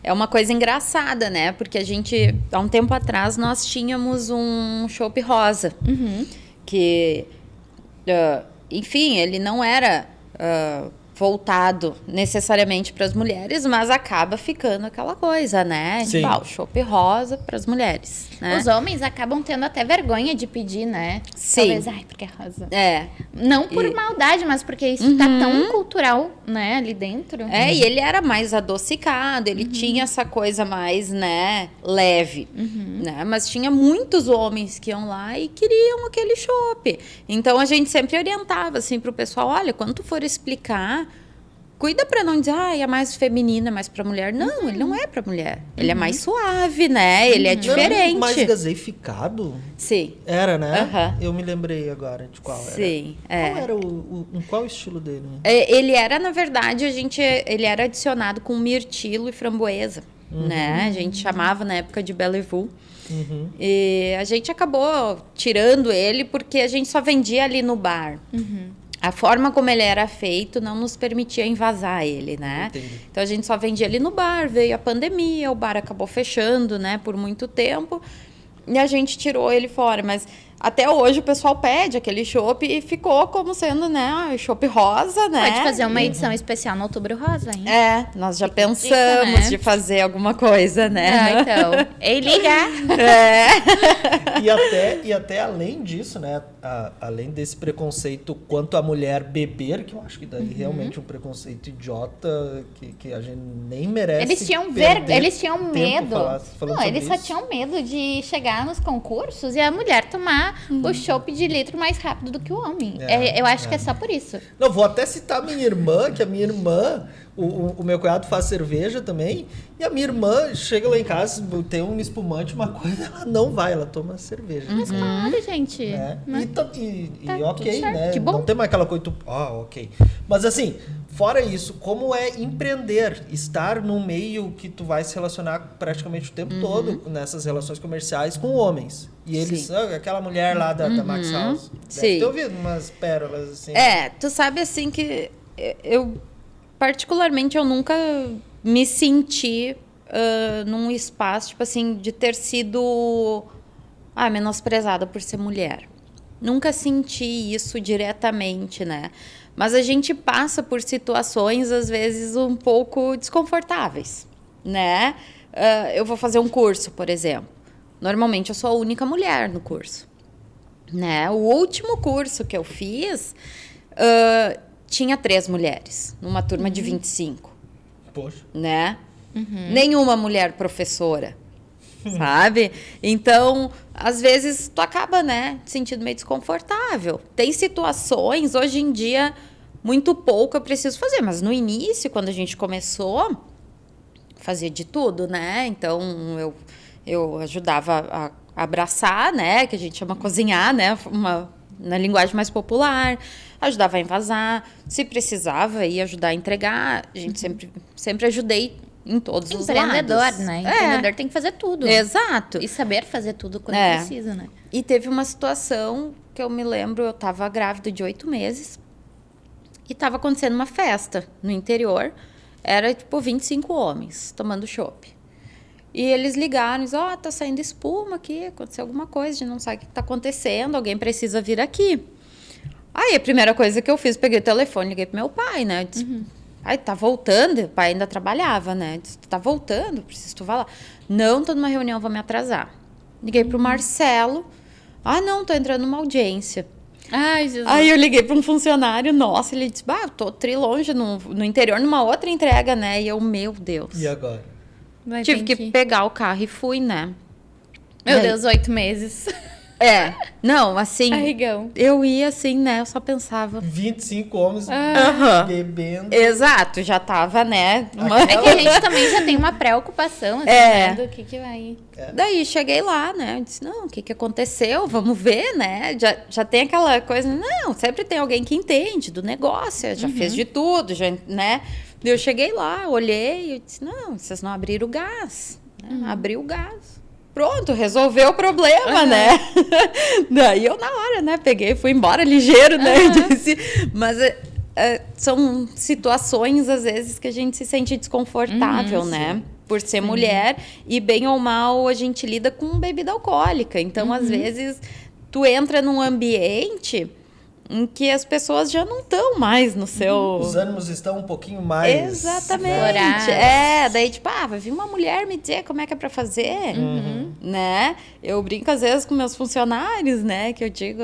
é uma coisa engraçada, né? Porque a gente, há um tempo atrás, nós tínhamos um chopp rosa. Que, enfim, ele não era voltado necessariamente para as mulheres, mas acaba ficando aquela coisa, né? Sim. O chopp rosa para as mulheres, né? Os homens acabam tendo até vergonha de pedir, né? Sim. Talvez, porque é rosa. Não por maldade, mas porque isso tá tão cultural, né, ali dentro. E ele era mais adocicado, ele tinha essa coisa mais, né, leve, né? Mas tinha muitos homens que iam lá e queriam aquele chopp. Então, a gente sempre orientava, assim, pro pessoal, olha, quando tu for explicar, cuida pra não dizer, é mais feminina, mais pra mulher. Não, ele não é pra mulher. Ele é mais suave, né? Ele é diferente. Não, mais gaseificado? Sim. Era, né? Eu me lembrei agora de qual era. Sim, Qual era qual o estilo dele? Ele era, na verdade, ele era adicionado com mirtilo e framboesa, né? A gente chamava na época de Bellevue. E a gente acabou tirando ele porque a gente só vendia ali no bar. A forma como ele era feito não nos permitia envasar ele, né? Entendi. Então, a gente só vendia ali no bar, veio a pandemia, o bar acabou fechando, né, por muito tempo, e a gente tirou ele fora, mas até hoje o pessoal pede aquele chopp e ficou como sendo, né, chopp rosa, né? Pode fazer uma edição especial no Outubro Rosa, hein? Nós já pensamos de fazer alguma coisa, né? Então, ligar. E até além disso, né, além desse preconceito quanto a mulher beber, que eu acho que daí realmente um preconceito idiota que a gente nem merece. Eles tinham medo. Eles só tinham medo de chegar nos concursos e a mulher tomar o chopp de litro mais rápido do que o homem. Eu acho que é só por isso. Não, vou até citar minha irmã, que a minha irmã, o meu cunhado faz cerveja também, e a minha irmã chega lá em casa, tem um espumante, uma coisa, ela não vai, ela toma cerveja. Mas claro, gente. E ok, certo, né? que bom. Não tem mais aquela coisa, ok. Mas assim, fora isso, como é empreender, estar num meio que tu vai se relacionar praticamente o tempo todo nessas relações comerciais com homens. E eles, aquela mulher lá da Max House, deve ter ouvido umas pérolas assim. Tu sabe assim que eu particularmente, eu nunca me senti num espaço, tipo assim, de ter sido menosprezada por ser mulher. Nunca senti isso diretamente, né? Mas a gente passa por situações, às vezes, um pouco desconfortáveis, né? Eu vou fazer um curso, por exemplo. Normalmente, eu sou a única mulher no curso, né? O último curso que eu fiz, tinha 3 mulheres, numa turma de 25. Poxa. Né? Nenhuma mulher professora, sabe? Então, às vezes, tu acaba, né, te sentindo meio desconfortável. Tem situações, hoje em dia, muito pouco eu preciso fazer, mas no início, quando a gente começou, fazia de tudo, né? Então, eu ajudava a abraçar, né, que a gente chama cozinhar, né, na linguagem mais popular, ajudava a envasar, se precisava, ia ajudar a entregar, a gente sempre ajudei em todos os lados. Empreendedor, né? Empreendedor tem que fazer tudo. Exato. E saber fazer tudo quando precisa, né? E teve uma situação que eu me lembro, eu estava grávida de 8 meses e estava acontecendo uma festa no interior, era tipo 25 homens tomando chopp. E eles ligaram e disseram, tá saindo espuma aqui, aconteceu alguma coisa, a gente não sabe o que está acontecendo, alguém precisa vir aqui. Aí a primeira coisa que eu fiz, peguei o telefone, liguei pro meu pai, né? Disse, tá voltando, o pai ainda trabalhava, né? Disse, tá voltando, preciso tu vá lá. Não, tô numa reunião, vou me atrasar. Liguei pro Marcelo, não, tô entrando numa audiência. Ai, Jesus. Aí eu liguei para um funcionário nosso, ele disse, eu tô longe no interior, numa outra entrega, né? E eu, meu Deus. E agora? Tive que pegar o carro e fui, né? Meu Deus, 8 meses. Não, assim... Barrigão. Eu ia assim, né? Eu só pensava... 25 homens bebendo. Exato, já tava, né? É que a gente também já tem uma preocupação, assim, né, do que vai... Daí, cheguei lá, né? Eu disse, não, o que aconteceu? Vamos ver, né? Já tem aquela coisa... Não, sempre tem alguém que entende do negócio, já fez de tudo, já, né? Eu cheguei lá, olhei e disse, não, vocês não abriram o gás. Né? Abriu o gás. Pronto, resolveu o problema, né? Daí eu, na hora, né? Peguei, fui embora ligeiro, né? Disse, mas são situações, às vezes, que a gente se sente desconfortável, né? Por ser mulher. E, bem ou mal, a gente lida com bebida alcoólica. Então, às vezes, tu entra num ambiente em que as pessoas já não estão mais no seu... Os ânimos estão um pouquinho mais... Exatamente. Daí tipo, vai vir uma mulher me dizer como é que é pra fazer, né? Eu brinco às vezes com meus funcionários, né? Que eu digo,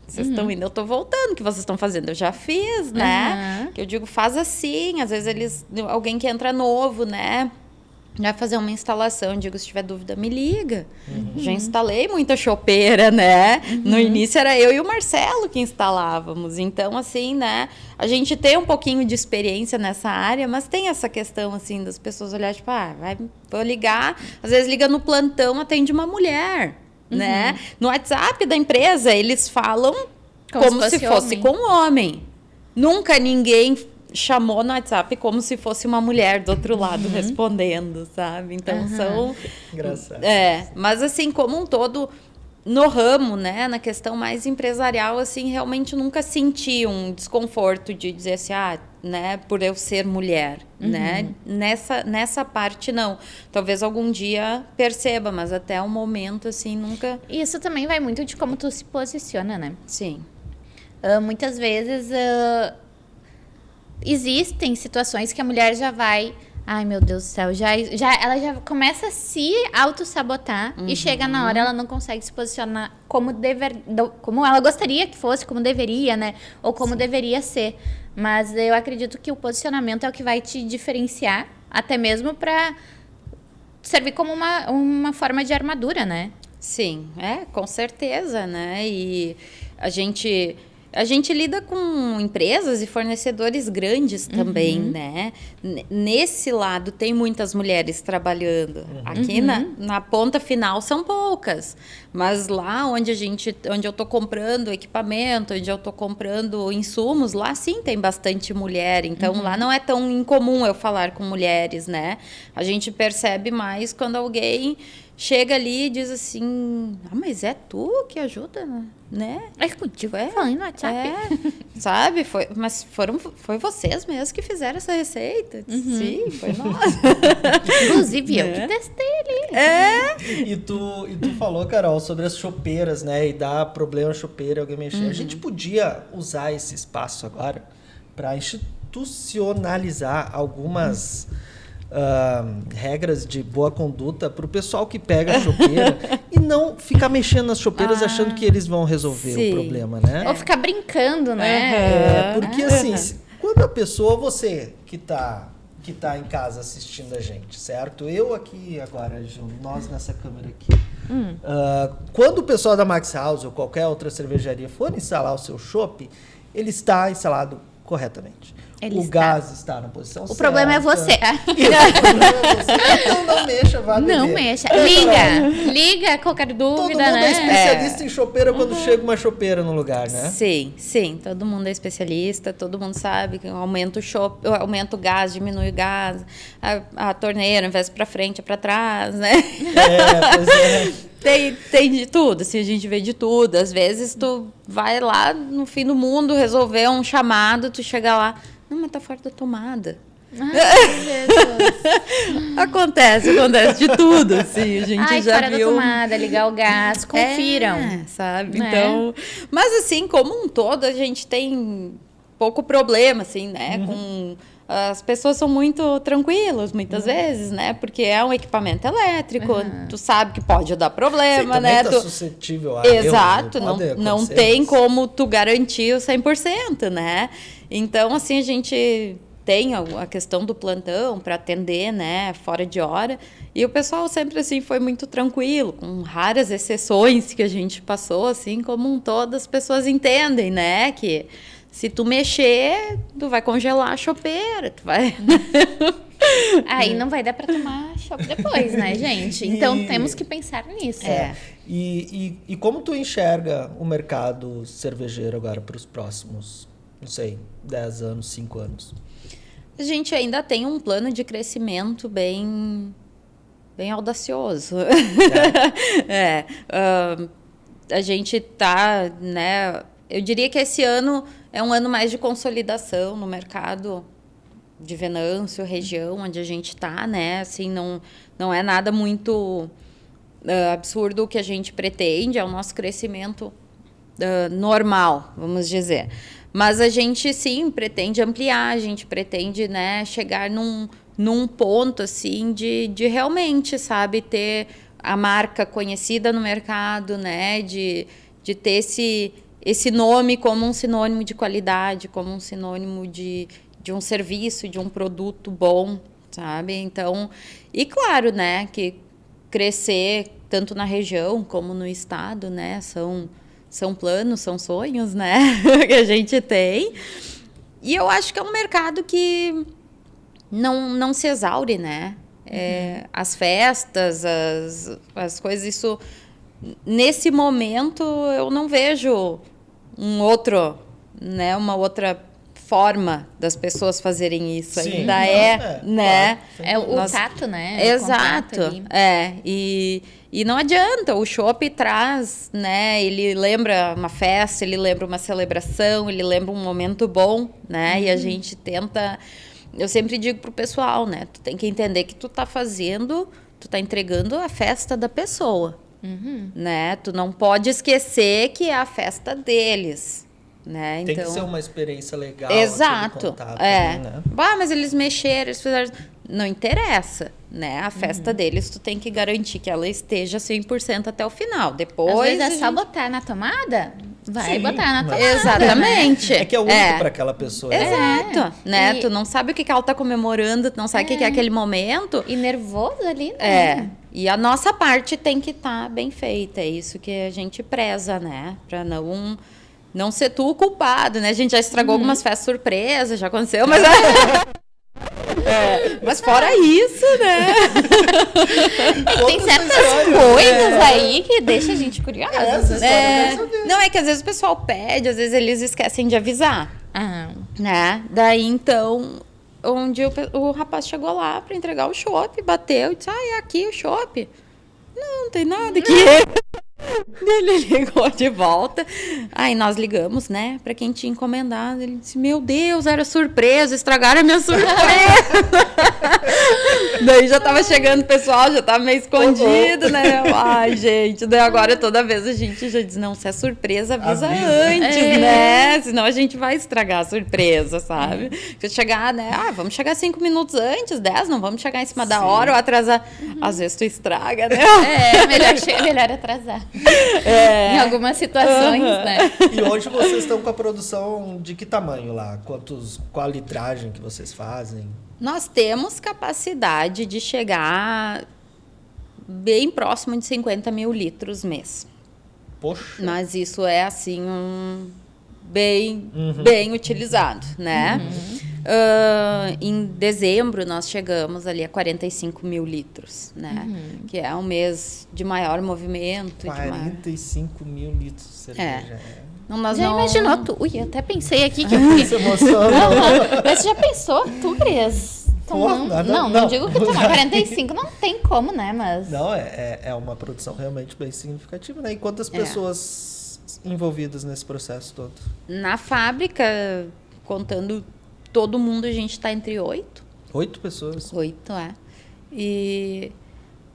vocês estão indo, eu tô voltando, o que vocês estão fazendo? Eu já fiz, né? Que eu digo, faz assim, às vezes alguém que entra novo, né? Já fazer uma instalação, digo, se tiver dúvida, me liga. Já instalei muita chopeira, né? No início era eu e o Marcelo que instalávamos. Então, assim, né? A gente tem um pouquinho de experiência nessa área, mas tem essa questão, assim, das pessoas olharem, tipo, vou ligar. Às vezes liga no plantão, atende uma mulher, né? No WhatsApp da empresa, eles falam como se fosse com um homem. Nunca ninguém chamou no WhatsApp como se fosse uma mulher do outro lado respondendo, sabe? Então são... Engraçado. Mas assim, como um todo, no ramo, né? Na questão mais empresarial, assim, realmente nunca senti um desconforto de dizer assim, né? Por eu ser mulher, né? Nessa parte, não. Talvez algum dia perceba, mas até o momento, assim, nunca... Isso também vai muito de como tu se posiciona, né? Sim. Muitas vezes... existem situações que a mulher já vai... Ai, meu Deus do céu. Ela já começa a se auto-sabotar e chega na hora, ela não consegue se posicionar como ela gostaria que fosse, como deveria, né? Ou como deveria ser. Mas eu acredito que o posicionamento é o que vai te diferenciar, até mesmo para servir como uma forma de armadura, né? Sim, com certeza, né? E a gente lida com empresas e fornecedores grandes também, né? Nesse lado tem muitas mulheres trabalhando. Aqui na ponta final são poucas. Mas lá onde eu estou comprando equipamento, onde eu estou comprando insumos, lá sim tem bastante mulher. Então lá não é tão incomum eu falar com mulheres, né? A gente percebe mais quando alguém chega ali e diz assim, mas é tu que ajuda, né? É contigo, falando no WhatsApp. Sabe? Mas foi vocês mesmos que fizeram essa receita? Sim, foi nós. Inclusive, eu que testei ali. E tu falou, Carol, sobre as chopeiras, né? E dá problema chopeira, alguém mexer. A gente podia usar esse espaço agora para institucionalizar algumas regras de boa conduta para o pessoal que pega a chopeira e não ficar mexendo nas chopeiras achando que eles vão resolver o problema, né? Ou ficar brincando, né? Porque assim, quando a pessoa, você que tá em casa assistindo a gente, certo? Eu aqui agora, Ju, nós nessa câmera aqui. Quando o pessoal da Max House ou qualquer outra cervejaria for instalar o seu chopp, ele está instalado corretamente. Gás está na posição certa. O problema é você. Então não mexa, vá beber. Não mexa. Liga qualquer dúvida, Todo mundo né? é especialista em chopeira quando chega uma chopeira no lugar, né? Sim. Todo mundo é especialista, todo mundo sabe que aumenta o gás, diminui o gás, a torneira, ao invés de para frente, é para trás, né? Pois é. Tem de tudo, assim, a gente vê de tudo. Às vezes tu vai lá no fim do mundo resolver um chamado, tu chega lá, não, mas tá fora da tomada. Acontece de tudo, assim, a gente já fora viu. Da tomada, ligar o gás, confiram. Sabe? Então, mas assim, como um todo, a gente tem pouco problema, assim, né, com... As pessoas são muito tranquilas, muitas vezes, né? Porque é um equipamento elétrico, tu sabe que pode dar problema, você né? Tá suscetível a Exato, erros, não tem como tu garantir o 100%, né? Então, assim, a gente tem a questão do plantão para atender, né? Fora de hora. E o pessoal sempre, assim, foi muito tranquilo, com raras exceções que a gente passou, assim, como um todo, as pessoas entendem, né? Que... se tu mexer, tu vai congelar a chopeira, tu vai... Aí não vai dar para tomar chopp depois, né, gente? Então temos que pensar nisso. E como tu enxerga o mercado cervejeiro agora para os próximos, não sei, 10 anos, 5 anos? A gente ainda tem um plano de crescimento bem audacioso. A gente tá, né... Eu diria que esse ano é um ano mais de consolidação no mercado de Venâncio, região onde a gente está, né? Assim, não é nada muito absurdo o que a gente pretende, é o nosso crescimento normal, vamos dizer. Mas a gente, sim, pretende ampliar, a gente pretende, né, chegar num ponto, assim, de realmente, sabe, ter a marca conhecida no mercado, né? De ter esse nome como um sinônimo de qualidade, como um sinônimo de um serviço, de um produto bom, sabe? Então, e claro, né, que crescer tanto na região como no estado, né, são planos, são sonhos, né, que a gente tem. E eu acho que é um mercado que não se exaure, né? As festas, as coisas, isso... Nesse momento, eu não vejo uma outra forma das pessoas fazerem isso. Sim, ainda né? É o tato, né? Exato. E não adianta, o chopp traz, né? Ele lembra uma festa, ele lembra uma celebração, ele lembra um momento bom, né? E a gente tenta... Eu sempre digo pro pessoal, né? Tu tem que entender que tu tá entregando a festa da pessoa. Né? Tu não pode esquecer que é a festa deles, né? Tem então, que ser uma experiência legal. Exato. Contato, né? Mas eles mexeram, eles fizeram... Não interessa, né? A festa deles, tu tem que garantir que ela esteja 100% até o final. Depois... Às vezes é só botar na tomada, vai botar na tomada. Exatamente. É que é único para aquela pessoa. Exato. Né? Tu não sabe o que ela tá comemorando, tu não sabe o que é aquele momento. E nervoso ali, né? E a nossa parte tem que estar bem feita. É isso que a gente preza, né? Para não ser tu o culpado, né? A gente já estragou algumas festas surpresa, já aconteceu, mas... mas fora isso, né? Tem certas coisas aí que deixam a gente curiosa. Não, é que às vezes o pessoal pede, às vezes eles esquecem de avisar. Né? Daí, então... Um dia o rapaz chegou lá para entregar o chopp, bateu e disse, é aqui o chopp. Não tem nada aqui. Ele ligou de volta. Aí nós ligamos, né, pra quem tinha encomendado. Ele disse, meu Deus, era surpresa, estragaram a minha surpresa. Daí já tava chegando o pessoal, já tava meio escondido, né? Ai, gente, daí agora toda vez a gente já diz, não, se é surpresa, avisa antes, né? Senão a gente vai estragar a surpresa, sabe? Se chegar, né, vamos chegar 5 minutos antes, 10, não vamos chegar em cima da hora ou atrasar. Às vezes tu estraga, né? Melhor atrasar. Em algumas situações, né? E hoje vocês estão com a produção de que tamanho lá? Qual a litragem que vocês fazem? Nós temos capacidade de chegar bem próximo de 50 mil litros mês. Poxa. Mas isso é, assim, bem utilizado, né? Em dezembro, nós chegamos ali a 45 mil litros, né? Que é um mês de maior movimento. 45 mil litros de cerveja. Imaginou tu? Ui, eu até pensei aqui que eu Você emocionou. Mas você já pensou, tu, Cris? Não digo que tomar 45 não tem como, né? Mas... Não, é uma produção realmente bem significativa, né? E quantas pessoas envolvidas nesse processo todo? Na fábrica, contando todo mundo, a gente está entre 8. 8 pessoas? 8, E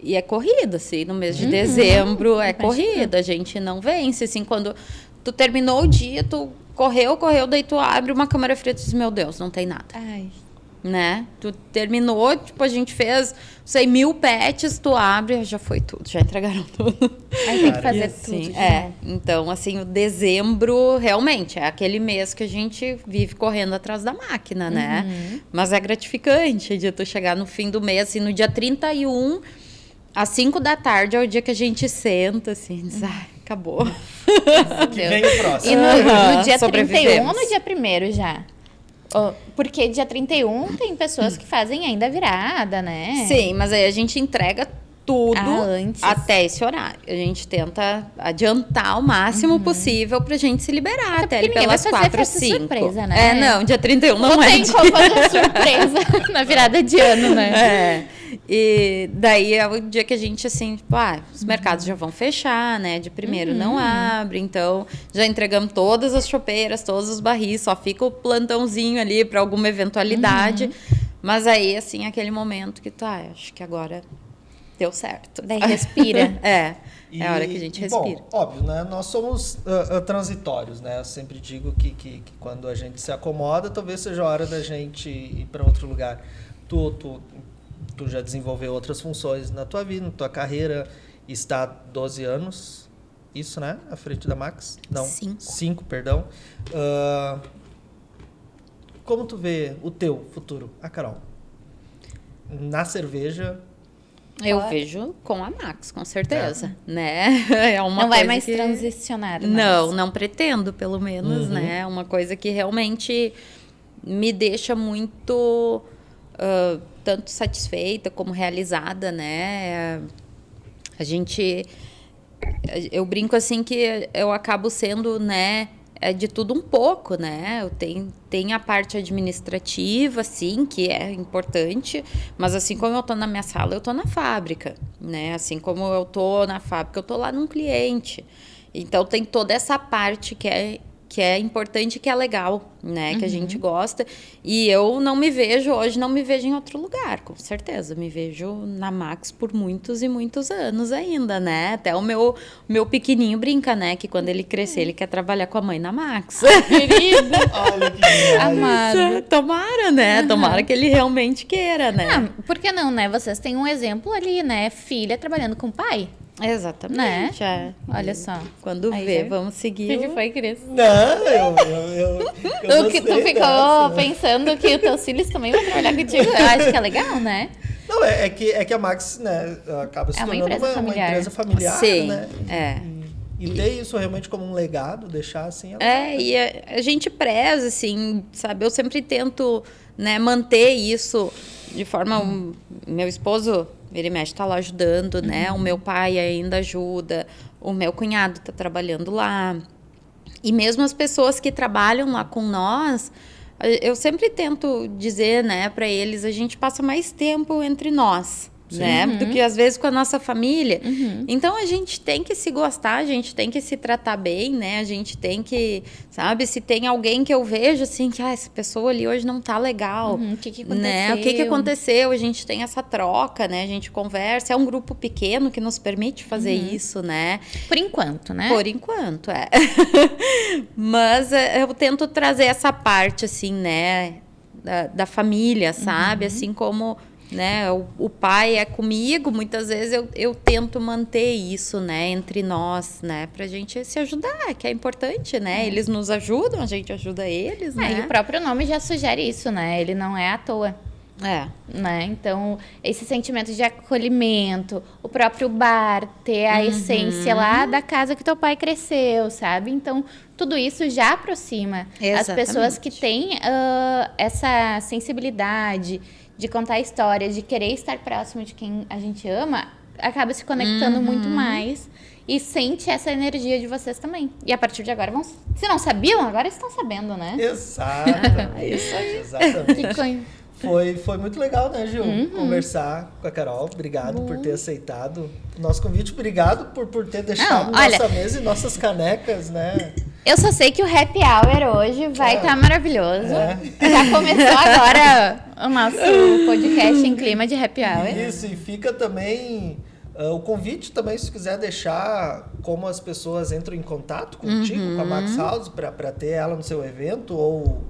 é corrida, assim, no mês de dezembro é corrida, a gente não vence, assim, quando tu terminou o dia, tu correu, daí tu abre uma câmara fria e diz, meu Deus, não tem nada. Ai. Né? Tu terminou, tipo, a gente fez, 1000 pets, tu abre, já foi tudo, já entregaram tudo. Aí tem que fazer assim, tudo. Então, assim, o dezembro realmente é aquele mês que a gente vive correndo atrás da máquina, né? Mas é gratificante de tu chegar no fim do mês, assim, no dia 31, às 5 da tarde, é o dia que a gente senta, assim, diz, acabou. Que vem o próximo. E no dia 31 ou no dia 1º já? Porque dia 31 tem pessoas que fazem ainda a virada, né? Sim, mas aí a gente entrega tudo antes. Até esse horário. A gente tenta adiantar o máximo possível pra gente se liberar até ali pelas 4, 5. Surpresa, né? Não, dia 31 não é. Não tem como fazer surpresa na virada de ano, né? E daí é o dia que a gente, assim, tipo, os mercados já vão fechar, né? De primeiro não abre, então já entregamos todas as chopeiras, todos os barris, só fica o plantãozinho ali para alguma eventualidade. Mas aí, assim, aquele momento que tu, acho que agora deu certo. Daí respira. É a hora que a gente respira. Bom, óbvio, né? Nós somos transitórios, né? Eu sempre digo que quando a gente se acomoda, talvez seja a hora da gente ir para outro lugar. Tu já desenvolveu outras funções na tua vida, na tua carreira, está há 12 anos, isso, né? À frente da Max? Não, 5, perdão. Como tu vê o teu futuro, Carol? Na cerveja... Eu vejo com a Max, com certeza, né? É uma não vai coisa mais que... transicionar. Não pretendo, pelo menos, né? É uma coisa que realmente me deixa muito... tanto satisfeita como realizada, né? Eu brinco assim que eu acabo sendo, né, de tudo um pouco, né? Eu tenho a parte administrativa, sim, que é importante, mas assim como eu tô na minha sala, eu tô na fábrica, né? Assim como eu tô na fábrica, eu tô lá num cliente. Então tem toda essa parte que é importante, que é legal, né? Que a gente gosta. E eu não me vejo em outro lugar, com certeza. Me vejo na Max por muitos e muitos anos ainda, né? Até o meu pequenininho brinca, né? Que quando ele crescer, ele quer trabalhar com a mãe na Max. Querido. Olha que amado. Tomara, né? Tomara que ele realmente queira, né? Por que não, né? Vocês têm um exemplo ali, né? Filha trabalhando com o pai. Exatamente. Né? Olha só. Quando vamos seguir. O que foi, Cris? Não, eu Tu ficou pensando que os teus filhos também vão trabalhar contigo? Eu acho que é legal, né? Não, é que a Max, né, acaba se tornando uma empresa familiar, sim, né? E ter isso realmente como um legado, deixar assim... E a gente preza, assim, sabe? Eu sempre tento, né, manter isso de forma... Meu esposo... Ele mexe, tá lá ajudando, né? O meu pai ainda ajuda. O meu cunhado tá trabalhando lá. E mesmo as pessoas que trabalham lá com nós, eu sempre tento dizer, né, para eles, a gente passa mais tempo entre nós, né? Do que às vezes com a nossa família. Então a gente tem que se gostar, a gente tem que se tratar bem, né? A gente tem que, sabe, se tem alguém que eu vejo assim, que essa pessoa ali hoje não tá legal. O que aconteceu? Né? O que aconteceu? A gente tem essa troca, né? A gente conversa. É um grupo pequeno que nos permite fazer isso, né? Por enquanto, né? Por enquanto, é. Mas eu tento trazer essa parte, assim, né? Da família, sabe? Assim como, né? O pai é comigo, muitas vezes eu tento manter isso, né? Entre nós, né? Pra gente se ajudar, que é importante, né? Eles nos ajudam, a gente ajuda eles, né? E o próprio nome já sugere isso, né? Ele não é à toa. Né? Então, esse sentimento de acolhimento, o próprio bar ter a essência lá da casa que teu pai cresceu, sabe? Então, tudo isso já aproxima as pessoas que têm essa sensibilidade de contar histórias, de querer estar próximo de quem a gente ama, acaba se conectando muito mais e sente essa energia de vocês também. E a partir de agora, se não sabiam, agora estão sabendo, né? Exatamente. Isso aí. Exatamente. Que coisa. Foi muito legal, né, Gil? Conversar com a Carol. Obrigado por ter aceitado o nosso convite. Obrigado por ter deixado nossa mesa e nossas canecas, né? Eu só sei que o Happy Hour hoje vai estar maravilhoso. Já começou agora o nosso podcast em clima de Happy Hour. Isso, e fica também o convite também, se quiser deixar como as pessoas entram em contato contigo, com a Max House, para ter ela no seu evento ou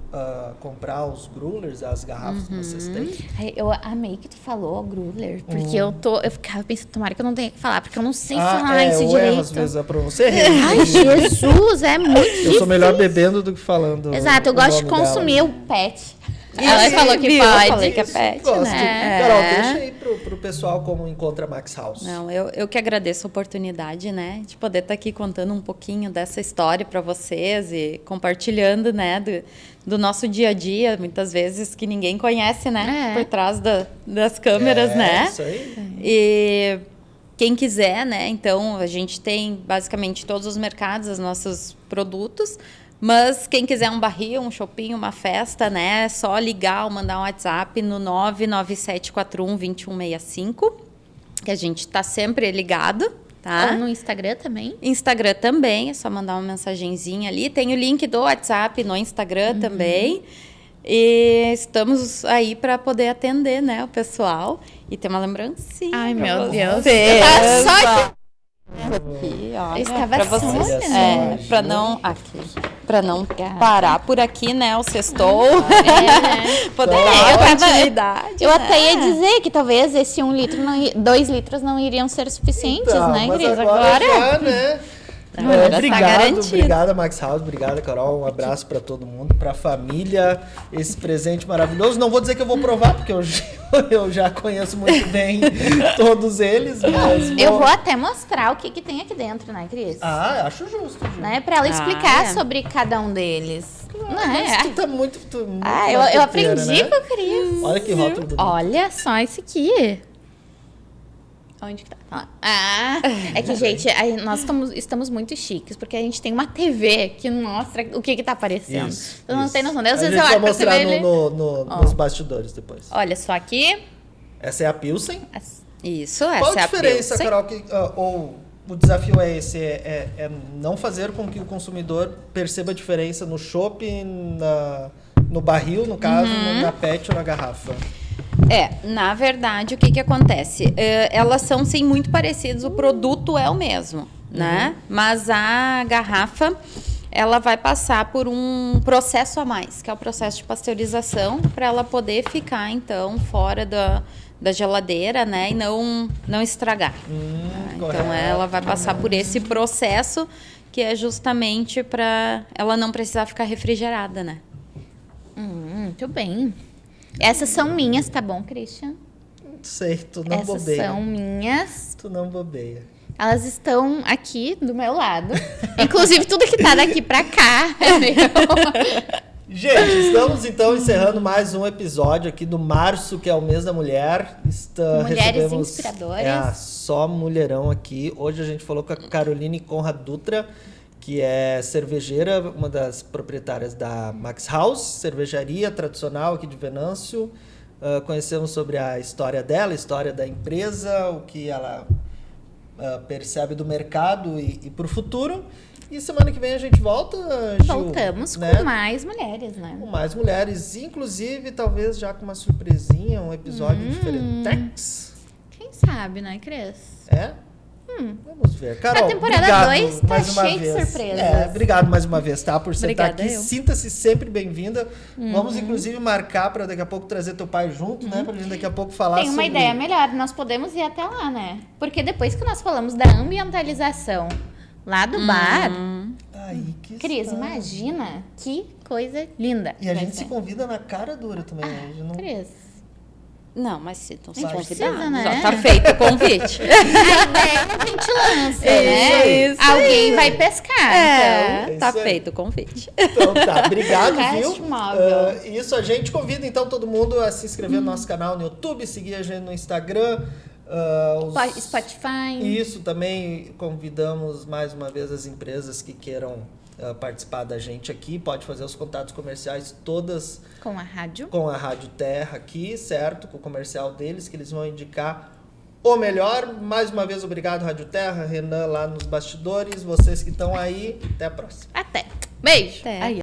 comprar os growlers, as garrafas que vocês têm. Eu amei que tu falou growler, porque eu ficava pensando, tomara que eu não tenha que falar, porque eu não sei falar isso direito. Às vezes a pronúncia Ai, Jesus, é muito difícil. Eu sou melhor bebendo do que falando. Exato, eu gosto de consumir o pet. Ela Isso, falou que viu? pode. Eu falei que é pet, Gosto. né? Carol, deixa aí pro pessoal como encontra a Max House. Não, eu que agradeço a oportunidade, né, de poder estar aqui contando um pouquinho dessa história para vocês e compartilhando, né, do nosso dia a dia, muitas vezes que ninguém conhece, né, por trás das câmeras, né? Isso aí. E quem quiser, né, então a gente tem basicamente todos os mercados, os nossos produtos. Mas quem quiser um barril, um shopping, uma festa, né? É só ligar ou mandar um WhatsApp no 997412165, que a gente está sempre ligado, tá? Ou no Instagram também. Instagram também, é só mandar uma mensagenzinha ali. Tem o link do WhatsApp no Instagram também. E estamos aí para poder atender, né, o pessoal. E ter uma lembrancinha. Ai, meu Deus. Só que... Aqui, olha, Estava pra vocês. só, Para não parar por aqui, né, o sextou. Poder Eu até ia dizer que talvez esse 2 litros não iriam ser suficientes, Então, né, mas Cris? agora já, né? Obrigado, obrigada Max House, obrigada Carol, um abraço para todo mundo, para a família, esse presente maravilhoso. Não vou dizer que eu vou provar, porque eu já conheço muito bem todos eles, mas eu vou até mostrar o que tem aqui dentro, né, Cris? Acho justo, Gil. Né, para ela explicar sobre cada um deles. Mas tu tá muito eu aprendi com o Cris. Olha que rótulo bonito. Olha só esse aqui. Onde que tá? É que, gente, nós estamos muito chiques, porque a gente tem uma TV que mostra o que tá aparecendo. Então não tem noção. Às vezes eu vou olho pra mostrar TV, nos bastidores depois. Olha só aqui. Essa é a Pilsen. Isso, Qual essa é a a diferença, Pilsen. Carol? Ou o desafio é esse, é não fazer com que o consumidor perceba a diferença no chopp, no barril, no caso, na PET ou na garrafa? Na verdade, o que acontece? Elas são, sim, muito parecidas, o produto é o mesmo, né? Mas a garrafa, ela vai passar por um processo a mais, que é o processo de pasteurização, para ela poder ficar, então, fora da geladeira, né? E não estragar. Então, ela vai passar por esse processo, que é justamente para ela não precisar ficar refrigerada, né? Muito bem. Essas são minhas, tá bom, Christian? Sei, tu não Essas bobeia. são minhas. Tu não bobeia. Elas estão aqui do meu lado. Inclusive, tudo que tá daqui pra cá é meu. Gente, estamos então encerrando mais um episódio aqui do Março, que é o mês da mulher. Mulheres inspiradoras. Só mulherão aqui. Hoje a gente falou com a Caroline Conrad Dutra, que é cervejeira, uma das proprietárias da Max House, cervejaria tradicional aqui de Venâncio. conhecemos sobre a história dela, a história da empresa, o que ela percebe do mercado e para o futuro. E semana que vem a gente volta, Gil. Voltamos né? com mais mulheres, né? Com mais mulheres, inclusive talvez já com uma surpresinha, um episódio diferentex. Quem sabe, né, Cris? É? Vamos ver. Carol, A temporada obrigado 2 tá mais uma cheia de vez. surpresas. Obrigado mais uma vez, tá? Por você estar Obrigada, aqui. eu. Sinta-se sempre bem-vinda. Vamos, inclusive, marcar para daqui a pouco trazer teu pai junto, né? Pra gente daqui a pouco falar Tem uma sobre... ideia melhor, nós podemos ir até lá, né? Porque depois que nós falamos da ambientalização lá do bar, Aí que Cris, está. imagina que coisa linda. E a vai gente se ser. convida na cara dura também. a gente não... Cris, Não, mas se não se gente convidar, precisa, né? já tá feito o convite. a ideia a gente lança, né? Isso Alguém aí. vai pescar, então. É Tá isso aí. feito o convite. Então tá, obrigado, Cast viu? móvel. Isso, a gente convida então todo mundo a se inscrever no nosso canal no YouTube, seguir a gente no Instagram. Spotify. Isso, também convidamos mais uma vez as empresas que queiram participar da gente aqui. Pode fazer os contatos comerciais todas Com a rádio. com a Rádio Terra aqui, certo? Com o comercial deles, que eles vão indicar o melhor. Mais uma vez, obrigado, Rádio Terra, Renan lá nos bastidores, vocês que estão aí. Até a próxima. Até. Beijo. Aí,